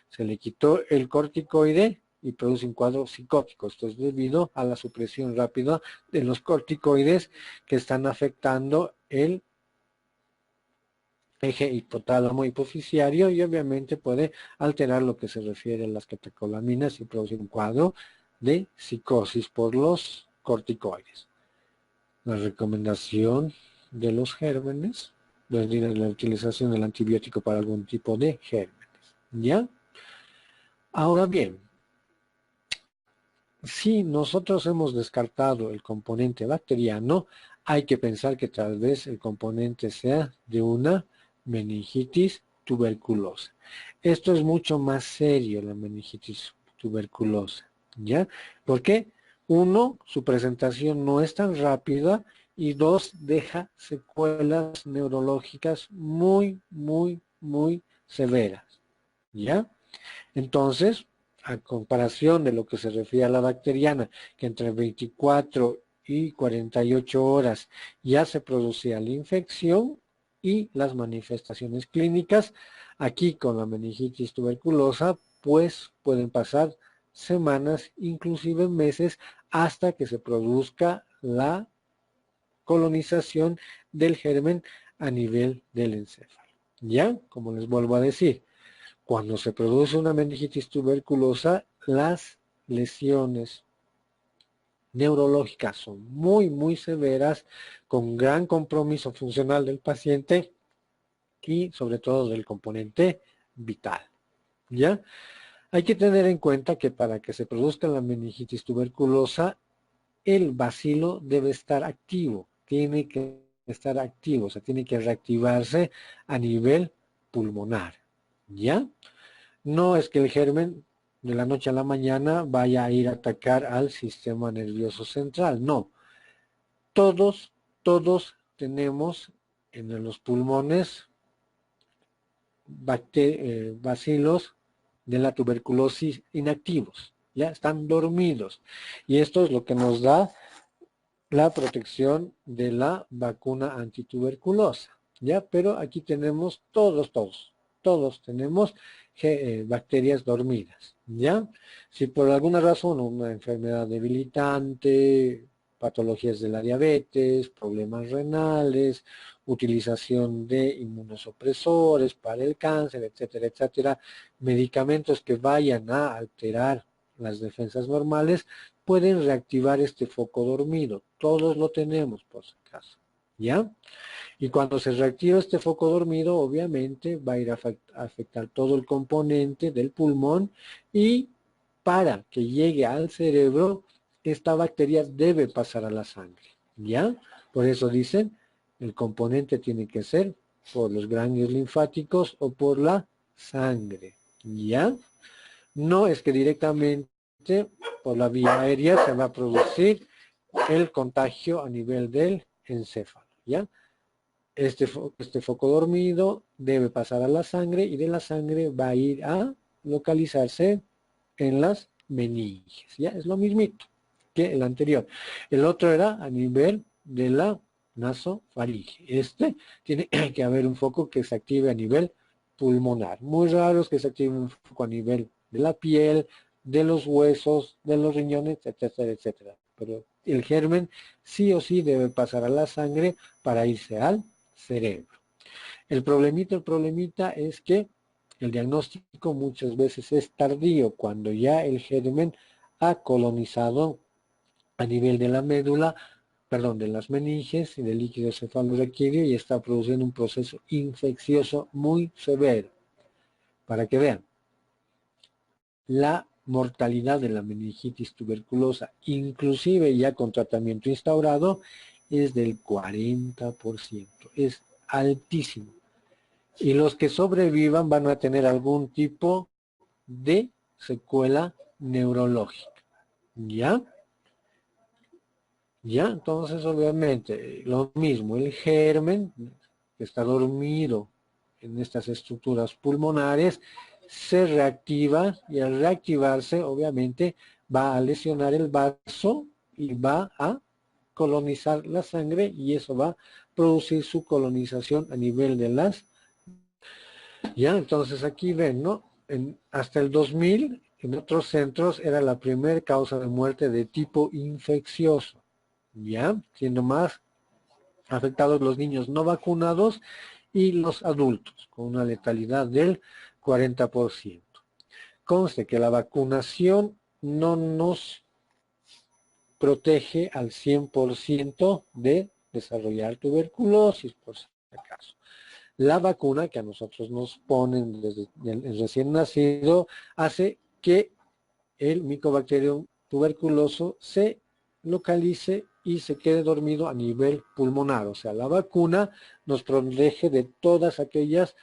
se le quitó el corticoide y produce un cuadro psicótico. Esto es debido a la supresión rápida de los corticoides que están afectando el eje hipotálamo hipoficiario y obviamente puede alterar lo que se refiere a las catecolaminas y producir un cuadro de psicosis por los corticoides. La recomendación de los gérmenes, la utilización del antibiótico para algún tipo de gérmenes. ¿Ya? Ahora bien, si nosotros hemos descartado el componente bacteriano, hay que pensar que tal vez el componente sea de una meningitis tuberculosa. Esto es mucho más serio, la meningitis tuberculosa, ¿ya? ¿Por qué? Uno, su presentación no es tan rápida y dos, deja secuelas neurológicas muy severas, ¿ya? Entonces, a comparación de lo que se refiere a la bacteriana, que entre 24 y 48 horas ya se producía la infección y las manifestaciones clínicas, aquí con la meningitis tuberculosa, pues pueden pasar semanas, inclusive meses, hasta que se produzca la colonización del germen a nivel del encéfalo. ¿Ya? Como les vuelvo a decir, cuando se produce una meningitis tuberculosa, las lesiones neurológicas son muy severas, con gran compromiso funcional del paciente y sobre todo del componente vital. ¿Ya? Hay que tener en cuenta que para que se produzca la meningitis tuberculosa, el bacilo debe estar activo, tiene que estar activo, o sea, tiene que reactivarse a nivel pulmonar. ¿Ya? No es que el germen de la noche a la mañana vaya a ir a atacar al sistema nervioso central, no. Todos tenemos en los pulmones bacilos de la tuberculosis inactivos, ya están dormidos. Y esto es lo que nos da la protección de la vacuna antituberculosa, ¿ya? Pero aquí tenemos todos tenemos bacterias dormidas, ¿ya? Si por alguna razón una enfermedad debilitante, patologías de la diabetes, problemas renales, utilización de inmunosupresores para el cáncer, etcétera, medicamentos que vayan a alterar las defensas normales, pueden reactivar este foco dormido. Todos lo tenemos, por si acaso, ¿ya? Y cuando se reactiva este foco dormido, obviamente va a ir a afectar todo el componente del pulmón y para que llegue al cerebro, esta bacteria debe pasar a la sangre, ¿ya? Por eso dicen, el componente tiene que ser por los ganglios linfáticos o por la sangre, ¿ya? No es que directamente por la vía aérea se va a producir el contagio a nivel del encéfalo, ¿ya? Este foco dormido debe pasar a la sangre y de la sangre va a ir a localizarse en las meninges, ¿ya? Es lo mismito que el anterior. El otro era a nivel de la nasofaringe. Este tiene que haber un foco que se active a nivel pulmonar. Muy raro es que se active un foco a nivel de la piel, de los huesos, de los riñones, etcétera. Pero el germen sí o sí debe pasar a la sangre para irse al cerebro. El problemita es que el diagnóstico muchas veces es tardío, cuando ya el germen ha colonizado a nivel de la médula, perdón, de las meninges y del líquido cefalorraquídeo y está produciendo un proceso infeccioso muy severo. para que vean. La mortalidad de la meningitis tuberculosa, inclusive ya con tratamiento instaurado, es del 40%. Es altísimo. Y los que sobrevivan van a tener algún tipo de secuela neurológica. ¿Ya? ¿Ya? Entonces, obviamente, lo mismo, el germen que está dormido en estas estructuras pulmonares se reactiva y al reactivarse, obviamente, va a lesionar el vaso y va a colonizar la sangre y eso va a producir su colonización a nivel de las... Ya, entonces aquí ven, ¿no? Hasta el 2000, en otros centros, era la primera causa de muerte de tipo infeccioso, ¿ya? Siendo más afectados los niños no vacunados y los adultos, con una letalidad del 40%. Conste que la vacunación no nos protege al 100% de desarrollar tuberculosis, por si acaso. La vacuna que a nosotros nos ponen desde el recién nacido hace que el Mycobacterium tuberculoso se localice y se quede dormido a nivel pulmonar. O sea, la vacuna nos protege de todas aquellas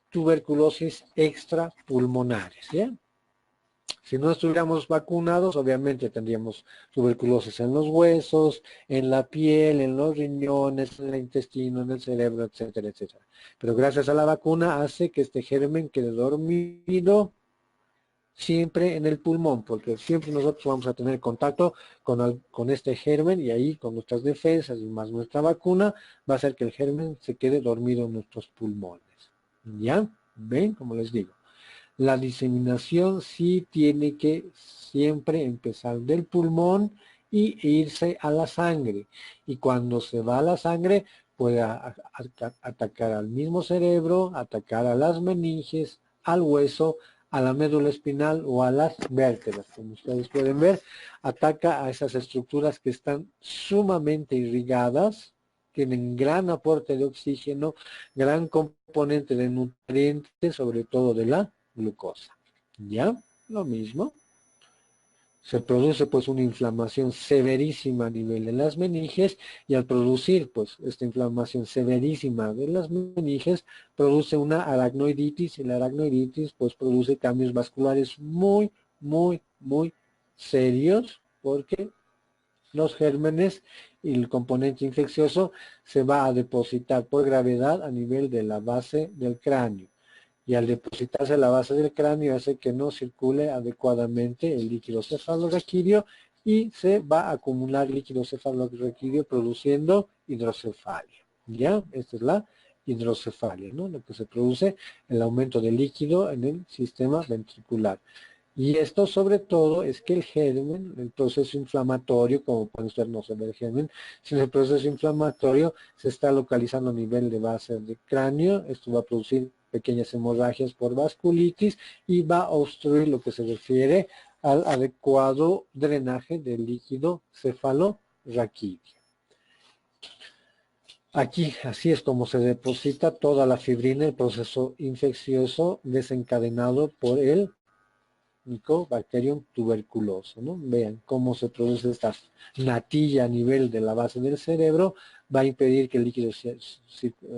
tuberculosis extrapulmonares, ¿ya? Si no estuviéramos vacunados, obviamente tendríamos tuberculosis en los huesos, en la piel, en los riñones, en el intestino, en el cerebro, etcétera, etcétera. Pero gracias a la vacuna hace que este germen quede dormido siempre en el pulmón, porque siempre nosotros vamos a tener contacto con este germen y ahí con nuestras defensas y más nuestra vacuna va a hacer que el germen se quede dormido en nuestros pulmones. ¿Ya? ¿Ven? Como les digo. La diseminación sí tiene que siempre empezar del pulmón y irse a la sangre. Y cuando se va a la sangre puede atacar al mismo cerebro, atacar a las meninges, al hueso, a la médula espinal o a las vértebras. Como ustedes pueden ver, ataca a esas estructuras que están sumamente irrigadas, tienen gran aporte de oxígeno, gran componente de nutrientes, sobre todo de la glucosa. ¿Ya? Lo mismo. Se produce pues una inflamación severísima a nivel de las meninges y al producir pues esta inflamación severísima de las meninges produce una aracnoiditis y la aracnoiditis pues produce cambios vasculares muy, muy, muy serios porque los gérmenes y el componente infeccioso se va a depositar por gravedad a nivel de la base del cráneo. Y al depositarse en la base del cráneo hace que no circule adecuadamente el líquido cefalorraquídeo y se va a acumular líquido cefalorraquídeo produciendo hidrocefalia. ¿Ya? Esta es la hidrocefalia, ¿no? Lo que se produce, el aumento de líquido en el sistema ventricular. Y esto sobre todo es que el germen, el proceso inflamatorio, como pueden ustedes no saber el germen, sino el proceso inflamatorio se está localizando a nivel de base del cráneo, esto va a producir pequeñas hemorragias por vasculitis y va a obstruir lo que se refiere al adecuado drenaje del líquido cefalorraquídeo. Aquí, así es como se deposita toda la fibrina, el proceso infeccioso desencadenado por el Mycobacterium tuberculoso, ¿no? Vean cómo se produce esta natilla a nivel de la base del cerebro, va a impedir que el líquido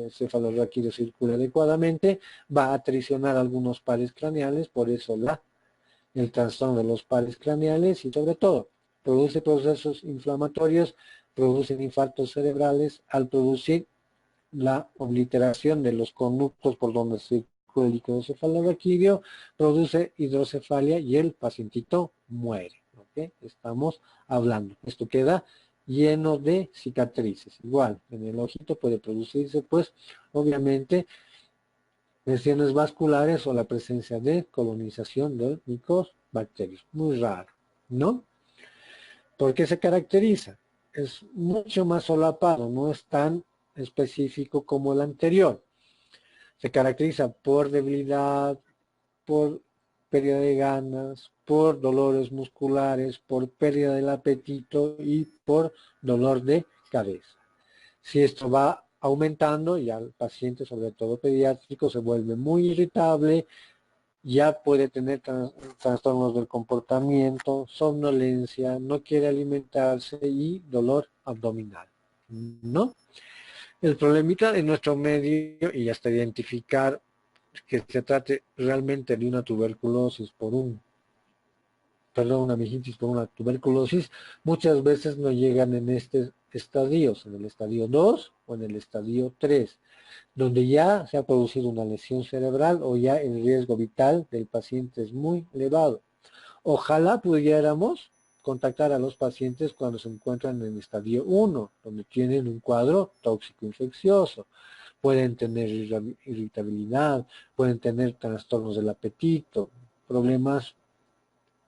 cefalorraquídeo circule adecuadamente, va a traicionar algunos pares craneales, por eso el trastorno de los pares craneales y sobre todo produce procesos inflamatorios, producen infartos cerebrales al producir la obliteración de los conductos por donde circula el líquido cefalorraquídeo, produce hidrocefalia y el pacientito muere. ¿Okay? Estamos hablando. Esto queda lleno de cicatrices. Igual, en el ojito puede producirse, pues, obviamente, lesiones vasculares o la presencia de colonización de micobacterios. Muy raro, ¿no? ¿Por qué se caracteriza? Es mucho más solapado, no es tan específico como el anterior. Se caracteriza por debilidad, por pérdida de ganas, por dolores musculares, por pérdida del apetito y por dolor de cabeza. Si esto va aumentando, ya el paciente, sobre todo pediátrico, se vuelve muy irritable, ya puede tener trastornos del comportamiento, somnolencia, no quiere alimentarse y dolor abdominal, ¿no? El problemita de nuestro medio, y hasta identificar que se trate realmente de una tuberculosis una meningitis por una tuberculosis, muchas veces no llegan en estos estadios, en el estadio 2 o en el estadio 3, donde ya se ha producido una lesión cerebral o ya el riesgo vital del paciente es muy elevado. Ojalá pudiéramos contactar a los pacientes cuando se encuentran en el estadio 1, donde tienen un cuadro tóxico infeccioso. Pueden tener irritabilidad, pueden tener trastornos del apetito, problemas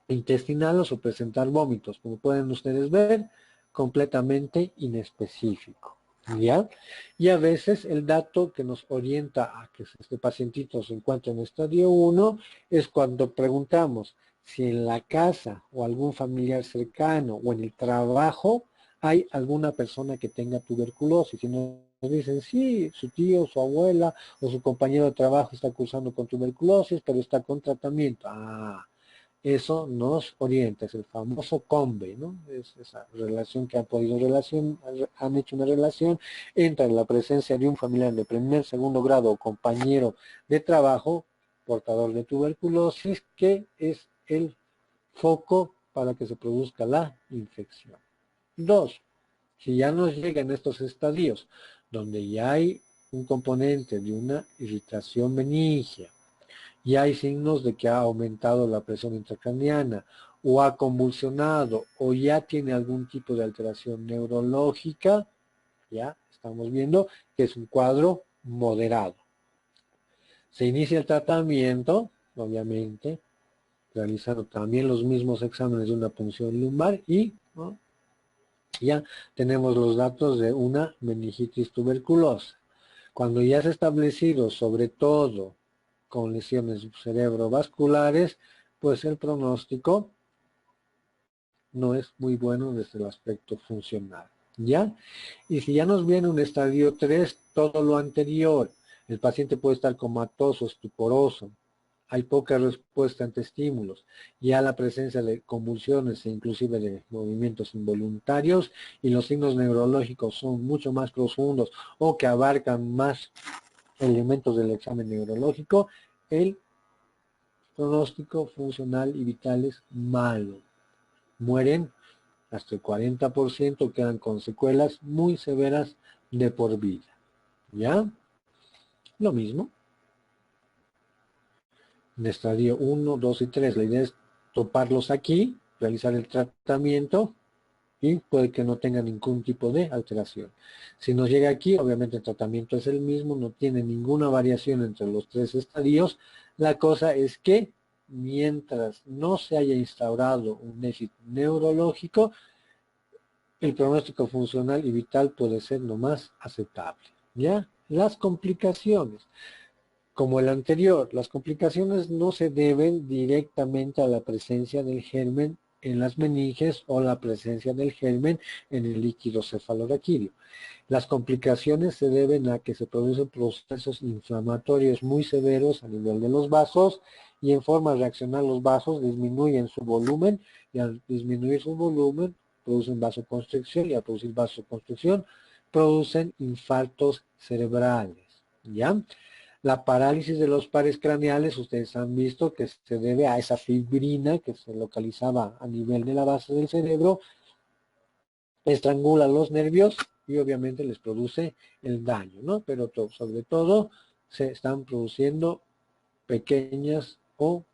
intestinales o presentar vómitos. Como pueden ustedes ver, completamente inespecífico. ¿Ya? Y a veces el dato que nos orienta a que este pacientito se encuentre en estadio 1 es cuando preguntamos si en la casa o algún familiar cercano o en el trabajo hay alguna persona que tenga tuberculosis. Y nos dicen, sí, su tío, su abuela o su compañero de trabajo está cursando con tuberculosis, pero está con tratamiento. Eso nos orienta, es el famoso COMBE, ¿no? Es esa relación que han hecho una relación entre la presencia de un familiar de primer, segundo grado o compañero de trabajo, portador de tuberculosis, que es el foco para que se produzca la infección. 2. Si ya nos llegan estos estadios, donde ya hay un componente de una irritación meningia, y hay signos de que ha aumentado la presión intracraniana o ha convulsionado o ya tiene algún tipo de alteración neurológica, ya estamos viendo que es un cuadro moderado. Se inicia el tratamiento, obviamente, realizando también los mismos exámenes de una punción lumbar y ya tenemos los datos de una meningitis tuberculosa. Cuando ya se ha establecido, sobre todo con lesiones cerebrovasculares, pues el pronóstico no es muy bueno desde el aspecto funcional, ¿ya? Y si ya nos viene un estadio 3, todo lo anterior, el paciente puede estar comatoso, estuporoso, hay poca respuesta ante estímulos, ya la presencia de convulsiones e inclusive de movimientos involuntarios y los signos neurológicos son mucho más profundos o que abarcan más elementos del examen neurológico, el pronóstico funcional y vital es malo. Mueren hasta el 40%, quedan con secuelas muy severas de por vida. ¿Ya? Lo mismo. En estadio 1, 2 y 3. La idea es toparlos aquí, realizar el tratamiento y puede que no tenga ningún tipo de alteración. Si nos llega aquí, obviamente el tratamiento es el mismo, no tiene ninguna variación entre los tres estadios. La cosa es que mientras no se haya instaurado un déficit neurológico, el pronóstico funcional y vital puede ser lo más aceptable. ¿Ya? Las complicaciones. Como el anterior, las complicaciones no se deben directamente a la presencia del germen en las meninges o la presencia del germen en el líquido cefaloraquídeo. Las complicaciones se deben a que se producen procesos inflamatorios muy severos a nivel de los vasos y en forma reaccional los vasos disminuyen su volumen y al disminuir su volumen producen vasoconstricción y al producir vasoconstricción producen infartos cerebrales. ¿Ya? La parálisis de los pares craneales, ustedes han visto que se debe a esa fibrina que se localizaba a nivel de la base del cerebro, estrangula los nervios y obviamente les produce el daño, ¿no? Pero sobre todo se están produciendo pequeñas o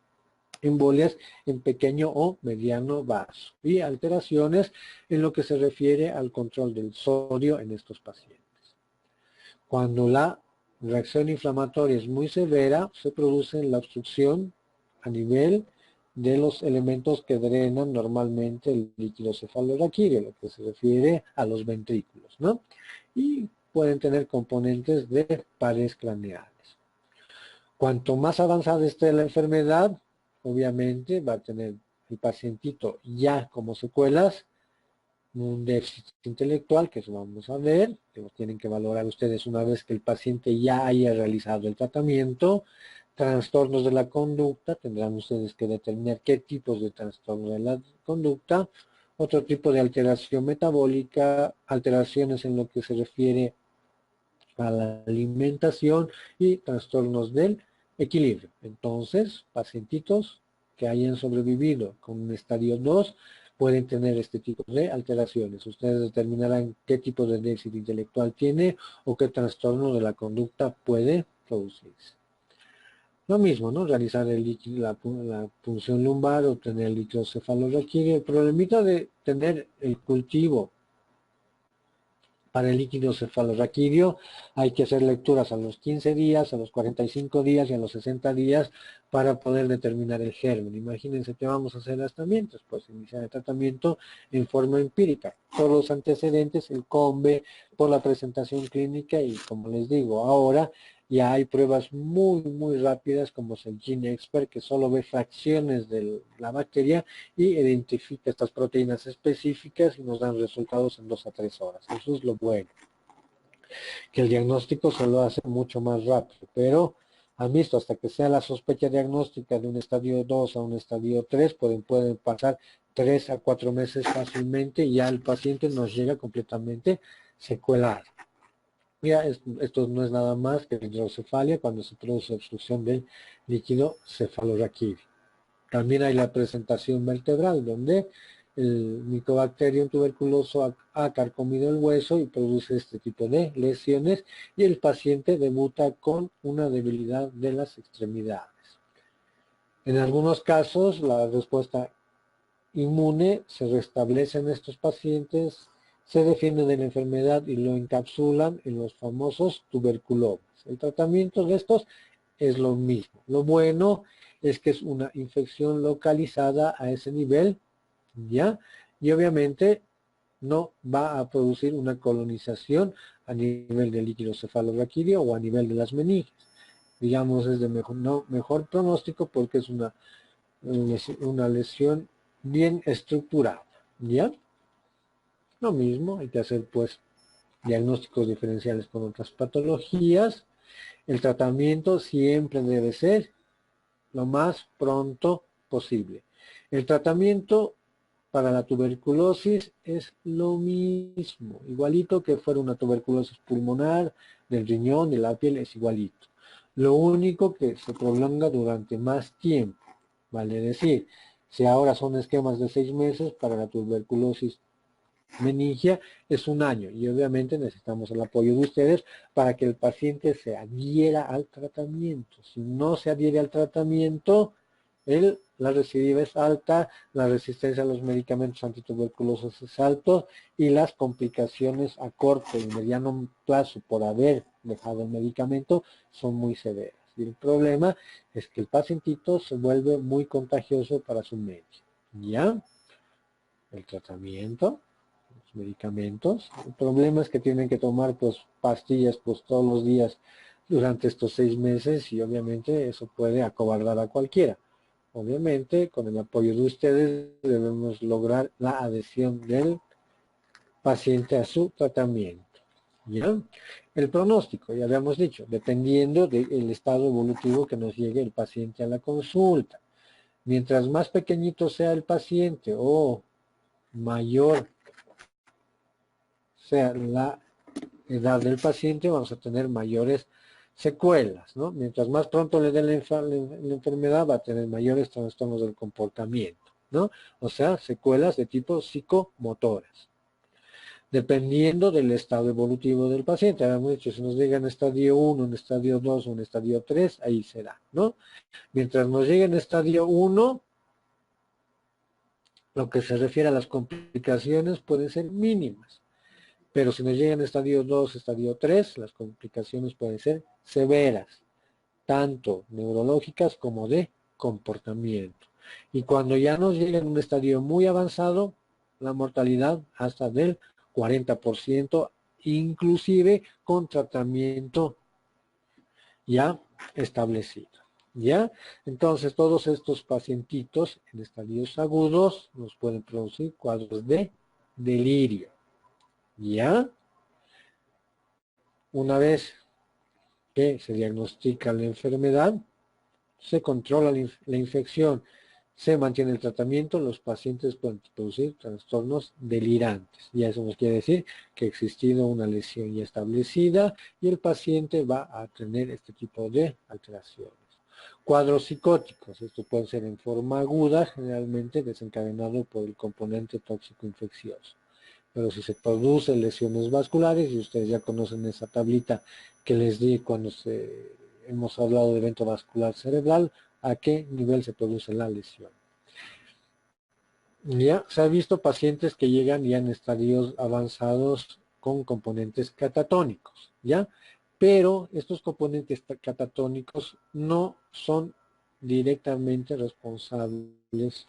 embolias en pequeño o mediano vaso y alteraciones en lo que se refiere al control del sodio en estos pacientes. Cuando la reacción inflamatoria es muy severa, se produce la obstrucción a nivel de los elementos que drenan normalmente el líquido cefalorraquídeo, lo que se refiere a los ventrículos, ¿no? Y pueden tener componentes de pares craneales. Cuanto más avanzada esté la enfermedad, obviamente va a tener el pacientito ya como secuelas un déficit intelectual, que eso vamos a ver, que lo tienen que valorar ustedes una vez que el paciente ya haya realizado el tratamiento, trastornos de la conducta, tendrán ustedes que determinar qué tipos de trastorno de la conducta, otro tipo de alteración metabólica, alteraciones en lo que se refiere a la alimentación y trastornos del equilibrio. Entonces, pacientitos que hayan sobrevivido con un estadio 2 pueden tener este tipo de alteraciones. Ustedes determinarán qué tipo de déficit intelectual tiene o qué trastorno de la conducta puede producirse. Lo mismo, ¿no? Realizar el líquido, la punción lumbar, obtener el líquido cefalorraquídeo. El problemita de tener el cultivo para el líquido cefalorraquídeo hay que hacer lecturas a los 15 días, a los 45 días y a los 60 días para poder determinar el germen. Imagínense qué vamos a hacer hasta mientras, pues iniciar el tratamiento en forma empírica. Por los antecedentes, el COMBE, por la presentación clínica y como les digo, ahora ya hay pruebas muy rápidas como es el GeneXpert que solo ve fracciones de la bacteria y identifica estas proteínas específicas y nos dan resultados en 2 a 3 horas. Eso es lo bueno, que el diagnóstico se lo hace mucho más rápido, pero han visto, hasta que sea la sospecha diagnóstica de un estadio 2 a un estadio 3, pueden pasar 3 a 4 meses fácilmente y ya el paciente nos llega completamente secuelado. Ya, esto no es nada más que hidrocefalia cuando se produce obstrucción del líquido cefalorraquídeo. También hay la presentación vertebral, donde el Mycobacterium tuberculoso ha carcomido el hueso y produce este tipo de lesiones y el paciente debuta con una debilidad de las extremidades. En algunos casos, la respuesta inmune se restablece en estos pacientes, se defienden de la enfermedad y lo encapsulan en los famosos tuberculomas. El tratamiento de estos es lo mismo. Lo bueno es que es una infección localizada a ese nivel, ¿ya? Y obviamente no va a producir una colonización a nivel del líquido cefalorraquídeo o a nivel de las meninges. Digamos, es de mejor pronóstico porque es una lesión bien estructurada, ¿ya? Lo mismo, hay que hacer pues diagnósticos diferenciales con otras patologías. El tratamiento siempre debe ser lo más pronto posible. El tratamiento para la tuberculosis es lo mismo, igualito que fuera una tuberculosis pulmonar, del riñón, de la piel, es igualito. Lo único que se prolonga durante más tiempo, vale decir, si ahora son esquemas de 6 meses, para la tuberculosis meningia es 1 año y obviamente necesitamos el apoyo de ustedes para que el paciente se adhiera al tratamiento. Si no se adhiere al tratamiento, la recidiva es alta, la resistencia a los medicamentos antituberculosos es alto y las complicaciones a corto y mediano plazo por haber dejado el medicamento son muy severas. Y el problema es que el pacientito se vuelve muy contagioso para su medio. ¿Ya? El tratamiento, los medicamentos. El problema es que tienen que tomar pues pastillas pues todos los días durante estos 6 meses y obviamente eso puede acobardar a cualquiera. Obviamente con el apoyo de ustedes debemos lograr la adhesión del paciente a su tratamiento. ¿Ya? El pronóstico, ya habíamos dicho, dependiendo del estado evolutivo que nos llegue el paciente a la consulta. Mientras más pequeñito sea el paciente o mayor sea la edad del paciente, vamos a tener mayores secuelas, ¿no? Mientras más pronto le dé la enfermedad, va a tener mayores trastornos del comportamiento, ¿no? O sea, secuelas de tipo psicomotoras. Dependiendo del estado evolutivo del paciente, habíamos dicho, si nos llega en estadio 1, en estadio 2 o en estadio 3, ahí será, ¿no? Mientras nos llegue en estadio 1, lo que se refiere a las complicaciones pueden ser mínimas. Pero si nos llegan a estadio 2, estadio 3, las complicaciones pueden ser severas, tanto neurológicas como de comportamiento. Y cuando ya nos llega en un estadio muy avanzado, la mortalidad hasta del 40%, inclusive con tratamiento ya establecido. ¿Ya? Entonces, todos estos pacientitos en estadios agudos nos pueden producir cuadros de delirio. ¿Ya? Una vez que se diagnostica la enfermedad, se controla la infección, se mantiene el tratamiento, los pacientes pueden producir trastornos delirantes. Y eso nos quiere decir que ha existido una lesión ya establecida y el paciente va a tener este tipo de alteraciones. Cuadros psicóticos, esto puede ser en forma aguda, generalmente desencadenado por el componente tóxico infeccioso. Pero si se producen lesiones vasculares, y ustedes ya conocen esa tablita que les di cuando hemos hablado de evento vascular cerebral, a qué nivel se produce la lesión. Ya se ha visto pacientes que llegan ya en estadios avanzados con componentes catatónicos, ¿ya? Pero estos componentes catatónicos no son directamente responsables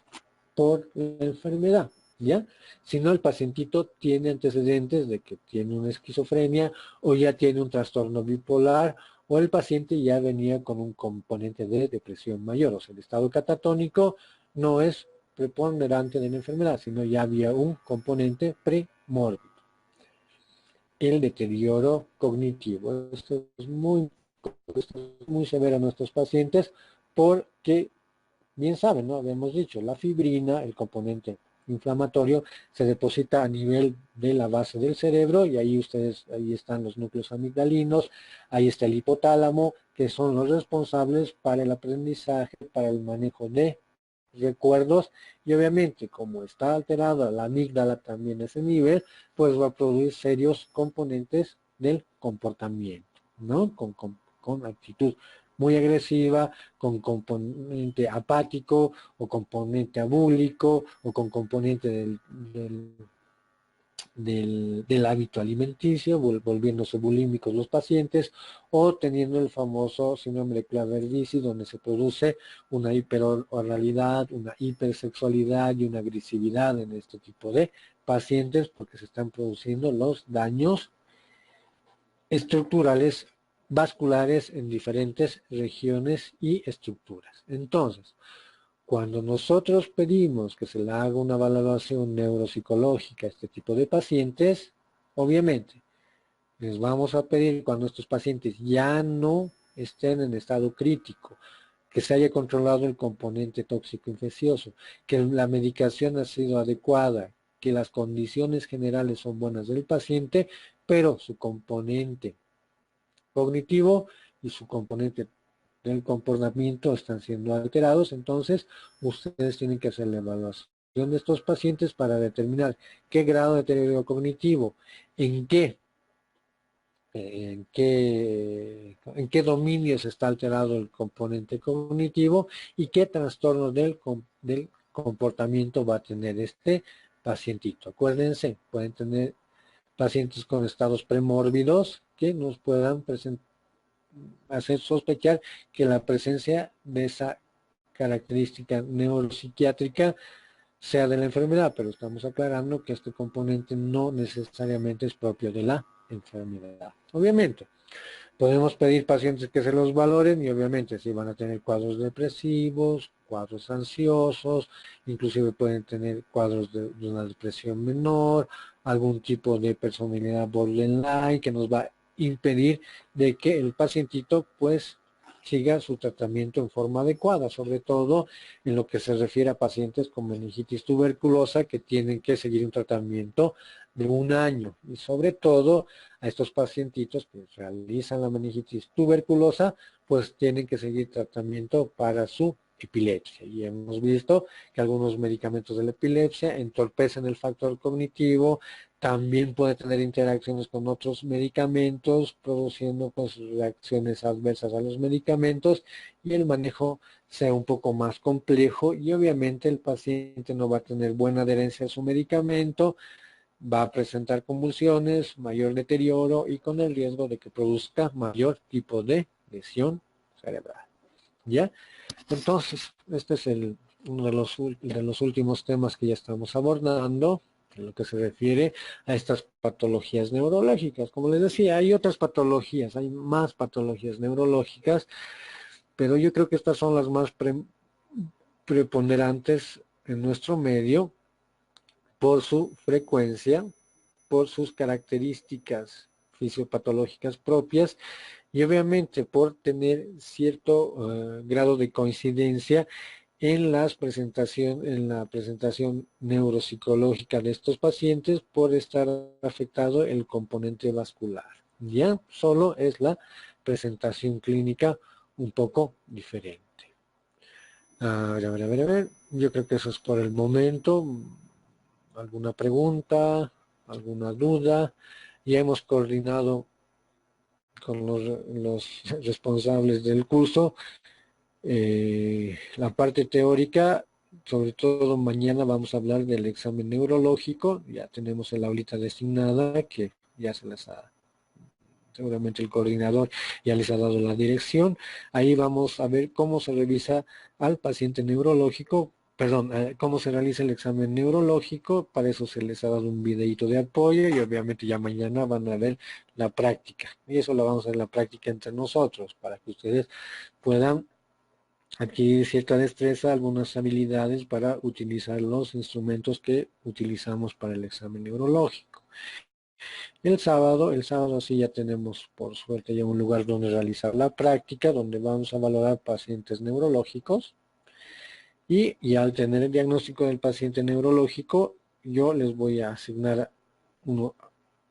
por la enfermedad, ¿ya? Sino el pacientito tiene antecedentes de que tiene una esquizofrenia o ya tiene un trastorno bipolar o el paciente ya venía con un componente de depresión mayor, o sea, el estado catatónico no es preponderante de la enfermedad, sino ya había un componente premórbido. El deterioro cognitivo. Esto es muy severo a nuestros pacientes porque, bien saben, ¿no? Habíamos dicho, la fibrina, el componente inflamatorio, se deposita a nivel de la base del cerebro y ahí están los núcleos amigdalinos, ahí está el hipotálamo, que son los responsables para el aprendizaje, para el manejo de recuerdos y obviamente como está alterada la amígdala también a ese nivel, pues va a producir serios componentes del comportamiento, ¿no? Con actitud muy agresiva, con componente apático o componente abúlico o con componente del hábito alimenticio, volviéndose bulímicos los pacientes, o teniendo el famoso síndrome de Claver-Vici, donde se produce una hiperoralidad, una hipersexualidad y una agresividad en este tipo de pacientes, porque se están produciendo los daños estructurales vasculares en diferentes regiones y estructuras. Entonces, cuando nosotros pedimos que se le haga una valoración neuropsicológica a este tipo de pacientes, obviamente les vamos a pedir cuando estos pacientes ya no estén en estado crítico, que se haya controlado el componente tóxico infeccioso, que la medicación ha sido adecuada, que las condiciones generales son buenas del paciente, pero su componente cognitivo y su componente del comportamiento están siendo alterados, entonces ustedes tienen que hacer la evaluación de estos pacientes para determinar qué grado de deterioro cognitivo, en qué dominios está alterado el componente cognitivo y qué trastorno del comportamiento va a tener este pacientito. Acuérdense, pueden tener pacientes con estados premórbidos que nos puedan hacer sospechar que la presencia de esa característica neuropsiquiátrica sea de la enfermedad, pero estamos aclarando que este componente no necesariamente es propio de la enfermedad. Obviamente, podemos pedir pacientes que se los valoren y obviamente si van a tener cuadros depresivos, cuadros ansiosos, inclusive pueden tener cuadros de una depresión menor, algún tipo de personalidad borderline que nos va a impedir de que el pacientito pues siga su tratamiento en forma adecuada, sobre todo en lo que se refiere a pacientes con meningitis tuberculosa que tienen que seguir un tratamiento de 1 año y sobre todo a estos pacientitos que realizan la meningitis tuberculosa pues tienen que seguir tratamiento para su epilepsia y hemos visto que algunos medicamentos de la epilepsia entorpecen el factor cognitivo, también puede tener interacciones con otros medicamentos produciendo pues reacciones adversas a los medicamentos y el manejo sea un poco más complejo y obviamente el paciente no va a tener buena adherencia a su medicamento, va a presentar convulsiones, mayor deterioro y con el riesgo de que produzca mayor tipo de lesión cerebral. ¿Ya? Entonces, este es uno de los últimos temas que ya estamos abordando en lo que se refiere a estas patologías neurológicas. Como les decía, hay otras patologías, hay más patologías neurológicas, pero yo creo que estas son las más preponderantes en nuestro medio por su frecuencia, por sus características fisiopatológicas propias y obviamente por tener cierto grado de coincidencia en la presentación neuropsicológica de estos pacientes por estar afectado el componente vascular. Ya solo es la presentación clínica un poco diferente. A ver. Yo creo que eso es por el momento. ¿Alguna pregunta? ¿Alguna duda? Ya hemos coordinado con los responsables del curso la parte teórica. Sobre todo mañana vamos a hablar del examen neurológico. Ya tenemos el aulita designada que ya se las ha, seguramente el coordinador ya les ha dado la dirección. Ahí vamos a ver cómo se revisa al paciente neurológico, perdón, cómo se realiza el examen neurológico. Para eso se les ha dado un videito de apoyo y obviamente ya mañana van a ver la práctica. Y eso lo vamos a ver la práctica entre nosotros para que ustedes puedan adquirir cierta destreza, algunas habilidades para utilizar los instrumentos que utilizamos para el examen neurológico. El sábado sí ya tenemos por suerte ya un lugar donde realizar la práctica, donde vamos a valorar pacientes neurológicos y al tener el diagnóstico del paciente neurológico, yo les voy a asignar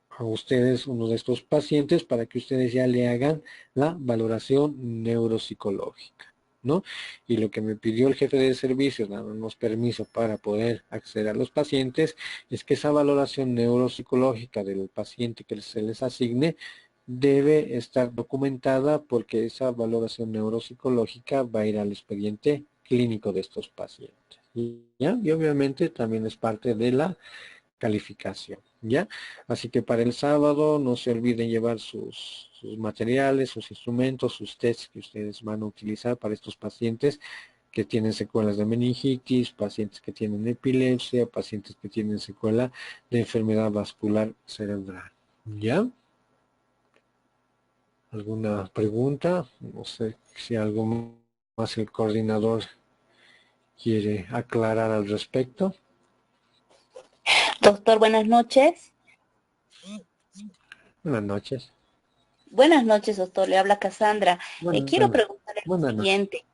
a ustedes uno de estos pacientes para que ustedes ya le hagan la valoración neuropsicológica, ¿no? Y lo que me pidió el jefe de servicios, dándonos permiso para poder acceder a los pacientes, es que esa valoración neuropsicológica del paciente que se les asigne debe estar documentada porque esa valoración neuropsicológica va a ir al expediente clínico de estos pacientes. ¿Ya? Y obviamente también es parte de la calificación, ¿ya? Así que para el sábado no se olviden llevar sus materiales, sus instrumentos, sus tests que ustedes van a utilizar para estos pacientes que tienen secuelas de meningitis, pacientes que tienen epilepsia, pacientes que tienen secuela de enfermedad vascular cerebral, ¿ya? ¿Alguna pregunta? No sé si algo más el coordinador quiere aclarar al respecto. Doctor, buenas noches. Buenas noches. Buenas noches, doctor. Le habla Cassandra. Quiero preguntarle lo Buenas noches. siguiente.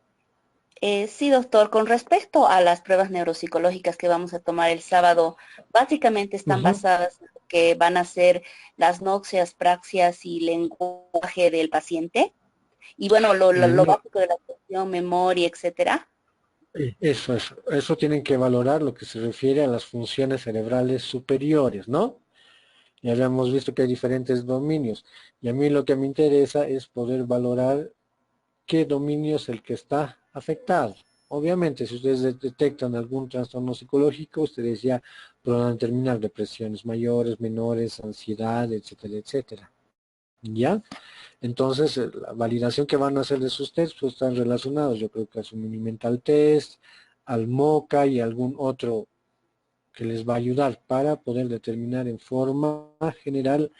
Sí, doctor, con respecto a las pruebas neuropsicológicas que vamos a tomar el sábado, básicamente están basadas en lo que van a ser las noxias, praxias y lenguaje del paciente. Y bueno, lo No, básico de la atención, memoria, etcétera. eso tienen que valorar lo que se refiere a las funciones cerebrales superiores, ¿no? Ya habíamos visto que hay diferentes dominios y a mí lo que me interesa es poder valorar qué dominio es el que está afectado. Obviamente, si ustedes detectan algún trastorno psicológico, ustedes ya podrán determinar depresiones mayores, menores, ansiedad, etcétera, etcétera. ¿Ya? Entonces, la validación que van a hacer de sus tests pues, están relacionados, yo creo que a su mini mental test, al MOCA y algún otro que les va a ayudar para poder determinar en forma general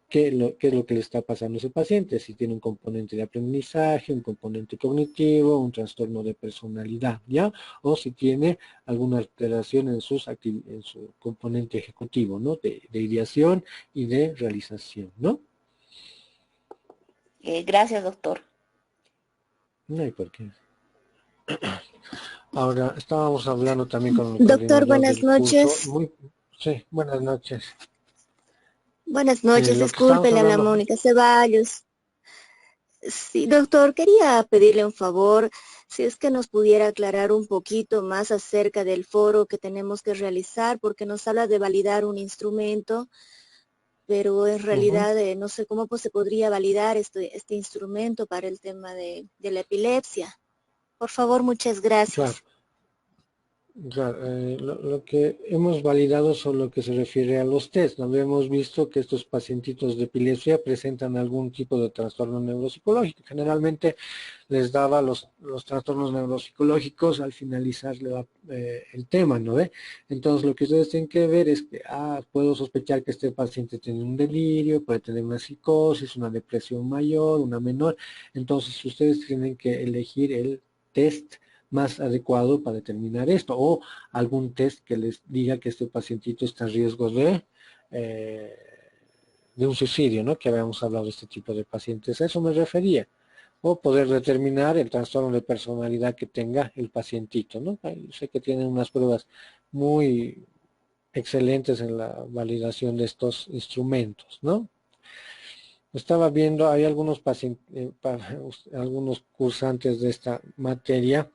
qué es lo que le está pasando a ese paciente, si tiene un componente de aprendizaje, un componente cognitivo, un trastorno de personalidad, ¿ya? O si tiene alguna alteración en su componente ejecutivo, ¿no? De ideación y de realización, ¿no? Gracias, doctor. No hay por qué. Ahora, estábamos hablando también con el Doctor, coordinador buenas del curso. noches. Sí, buenas noches. Buenas noches, Lo que disculpe, estábamos le habla hablando, Mónica Ceballos. Sí, doctor, quería pedirle un favor, si es que nos pudiera aclarar un poquito más acerca del foro que tenemos que realizar, porque nos habla de validar un instrumento, pero en realidad no sé cómo pues, se podría validar este instrumento para el tema de la epilepsia. Por favor, muchas claro. gracias. Claro, lo que hemos validado son lo que se refiere a los test. ¿No? Hemos visto que estos pacientitos de epilepsia presentan algún tipo de trastorno neuropsicológico. Generalmente les daba los trastornos neuropsicológicos al finalizar el tema, ¿no ve? Entonces lo que ustedes tienen que ver es que, puedo sospechar que este paciente tiene un delirio, puede tener una psicosis, una depresión mayor, una menor. Entonces ustedes tienen que elegir el test más adecuado para determinar esto, o algún test que les diga que este pacientito está en riesgo de de un suicidio, ¿no? Que habíamos hablado de este tipo de pacientes. A eso me refería. O poder determinar el trastorno de personalidad que tenga el pacientito, ¿no? Sé que tienen unas pruebas muy excelentes en la validación de estos instrumentos, ¿no? Estaba viendo, hay algunos algunos cursantes de esta materia,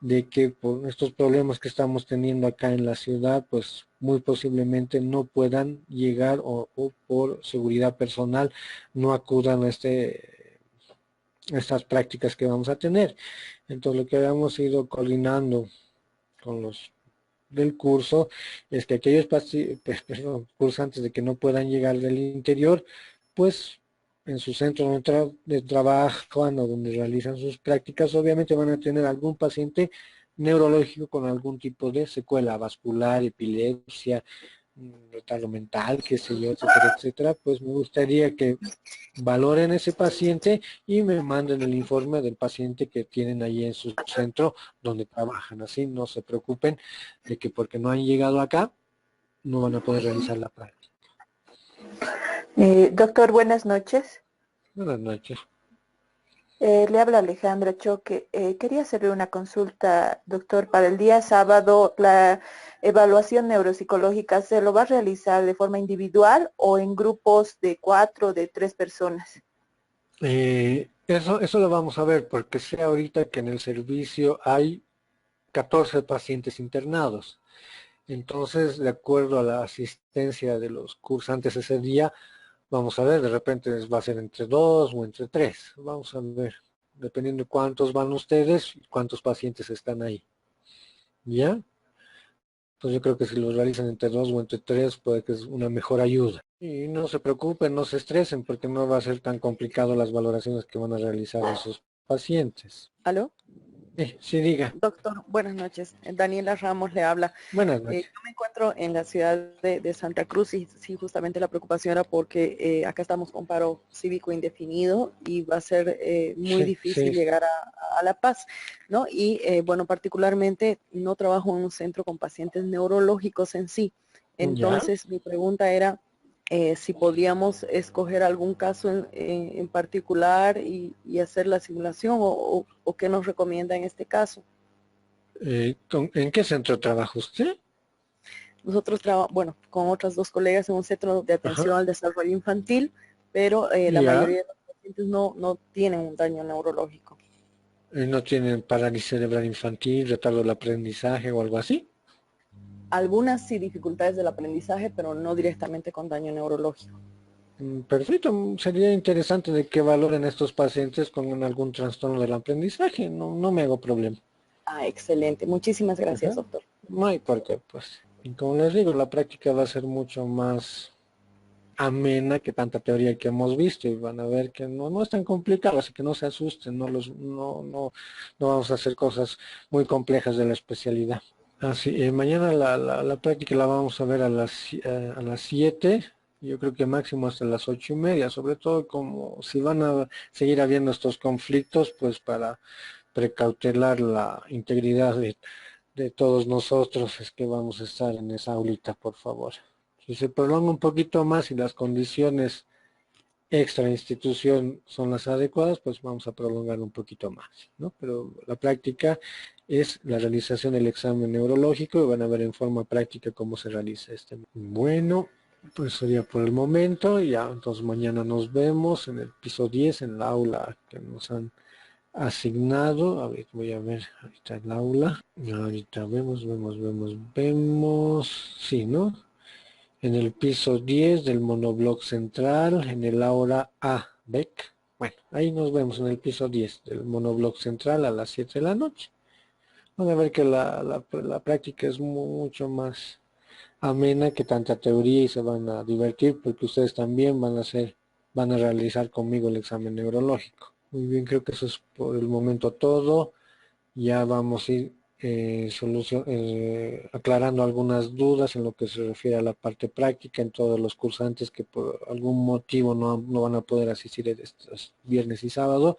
de que por estos problemas que estamos teniendo acá en la ciudad, pues muy posiblemente no puedan llegar o por seguridad personal no acudan a estas prácticas que vamos a tener. Entonces lo que habíamos ido coordinando con los del curso es que aquellos cursantes de que no puedan llegar del interior, pues en su centro de trabajo, donde realizan sus prácticas, obviamente van a tener algún paciente neurológico con algún tipo de secuela vascular, epilepsia, retardo mental, qué sé yo, etcétera, etcétera. Pues me gustaría que valoren ese paciente y me manden el informe del paciente que tienen ahí en su centro donde trabajan. Así no se preocupen de que porque no han llegado acá no van a poder realizar la práctica. Doctor, buenas noches. Buenas noches. Le habla Alejandra Choque. Quería hacerle una consulta, doctor. Para el día sábado, ¿la evaluación neuropsicológica se lo va a realizar de forma individual o en grupos de 4, de 3 personas? Eso lo vamos a ver, porque sé ahorita que en el servicio hay 14 pacientes internados. Entonces, de acuerdo a la asistencia de los cursantes ese día, vamos a ver, de repente va a ser entre 2 o entre 3. Vamos a ver, dependiendo de cuántos van ustedes y cuántos pacientes están ahí. ¿Ya? Entonces yo creo que si lo realizan entre 2 o entre 3 puede que es una mejor ayuda. Y no se preocupen, no se estresen, porque no va a ser tan complicado las valoraciones que van a realizar esos pacientes. ¿Aló? Sí, diga. Doctor, buenas noches. Daniela Ramos le habla. Buenas Yo noches. me encuentro en la ciudad de Santa Cruz y sí, justamente la preocupación era porque acá estamos con paro cívico indefinido y va a ser muy Sí, difícil sí. llegar a La Paz, ¿no? Y bueno, particularmente no trabajo en un centro con pacientes neurológicos en sí. Ya. Entonces, mi pregunta era si podríamos escoger algún caso en particular y hacer la simulación o qué nos recomienda en este caso. ¿En qué centro trabaja usted? Nosotros trabajamos, bueno, con otras 2 colegas en un centro de Ajá. atención al desarrollo infantil, pero la Ya. mayoría de los pacientes no tienen un daño neurológico. ¿No tienen parálisis cerebral infantil, retardo del aprendizaje o algo así? Algunas sí dificultades del aprendizaje, pero no directamente con daño neurológico. Perfecto, sería interesante de que valoren estos pacientes con algún trastorno del aprendizaje, no me hago problema. Ah, excelente. Muchísimas gracias, Ajá. doctor. No hay por qué, pues. Y como les digo, la práctica va a ser mucho más amena que tanta teoría que hemos visto y van a ver que no es tan complicado, así que no se asusten, no vamos a hacer cosas muy complejas de la especialidad. Así, mañana la práctica la vamos a ver a las 7, yo creo que máximo hasta las 8:30, sobre todo como si van a seguir habiendo estos conflictos, pues para precautelar la integridad de todos nosotros es que vamos a estar en esa aulita, por favor. Si se prolonga un poquito más y las condiciones extra institución son las adecuadas, pues vamos a prolongar un poquito más, ¿no? Pero la práctica es la realización del examen neurológico y van a ver en forma práctica cómo se realiza este. Bueno, pues sería por el momento, ya entonces mañana nos vemos en el piso 10, en la aula que nos han asignado. A ver, voy a ver, ahorita el aula, ahorita vemos, sí, ¿no? En el piso 10 del monobloc central, en el aula A, BEC. Bueno, ahí nos vemos en el piso 10 del monobloc central a las 7 de la noche. Van a ver que la práctica es mucho más amena que tanta teoría y se van a divertir porque ustedes también van a realizar conmigo el examen neurológico. Muy bien, creo que eso es por el momento todo. Ya vamos a ir aclarando algunas dudas en lo que se refiere a la parte práctica en todos los cursantes que por algún motivo no van a poder asistir estos viernes y sábado,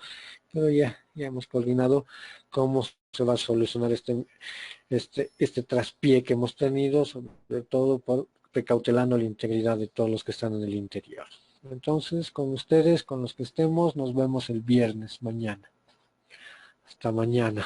pero ya hemos coordinado cómo se va a solucionar este traspié que hemos tenido, sobre todo por precautelando la integridad de todos los que están en el interior. Entonces, con ustedes, con los que estemos, nos vemos el viernes mañana. Hasta mañana.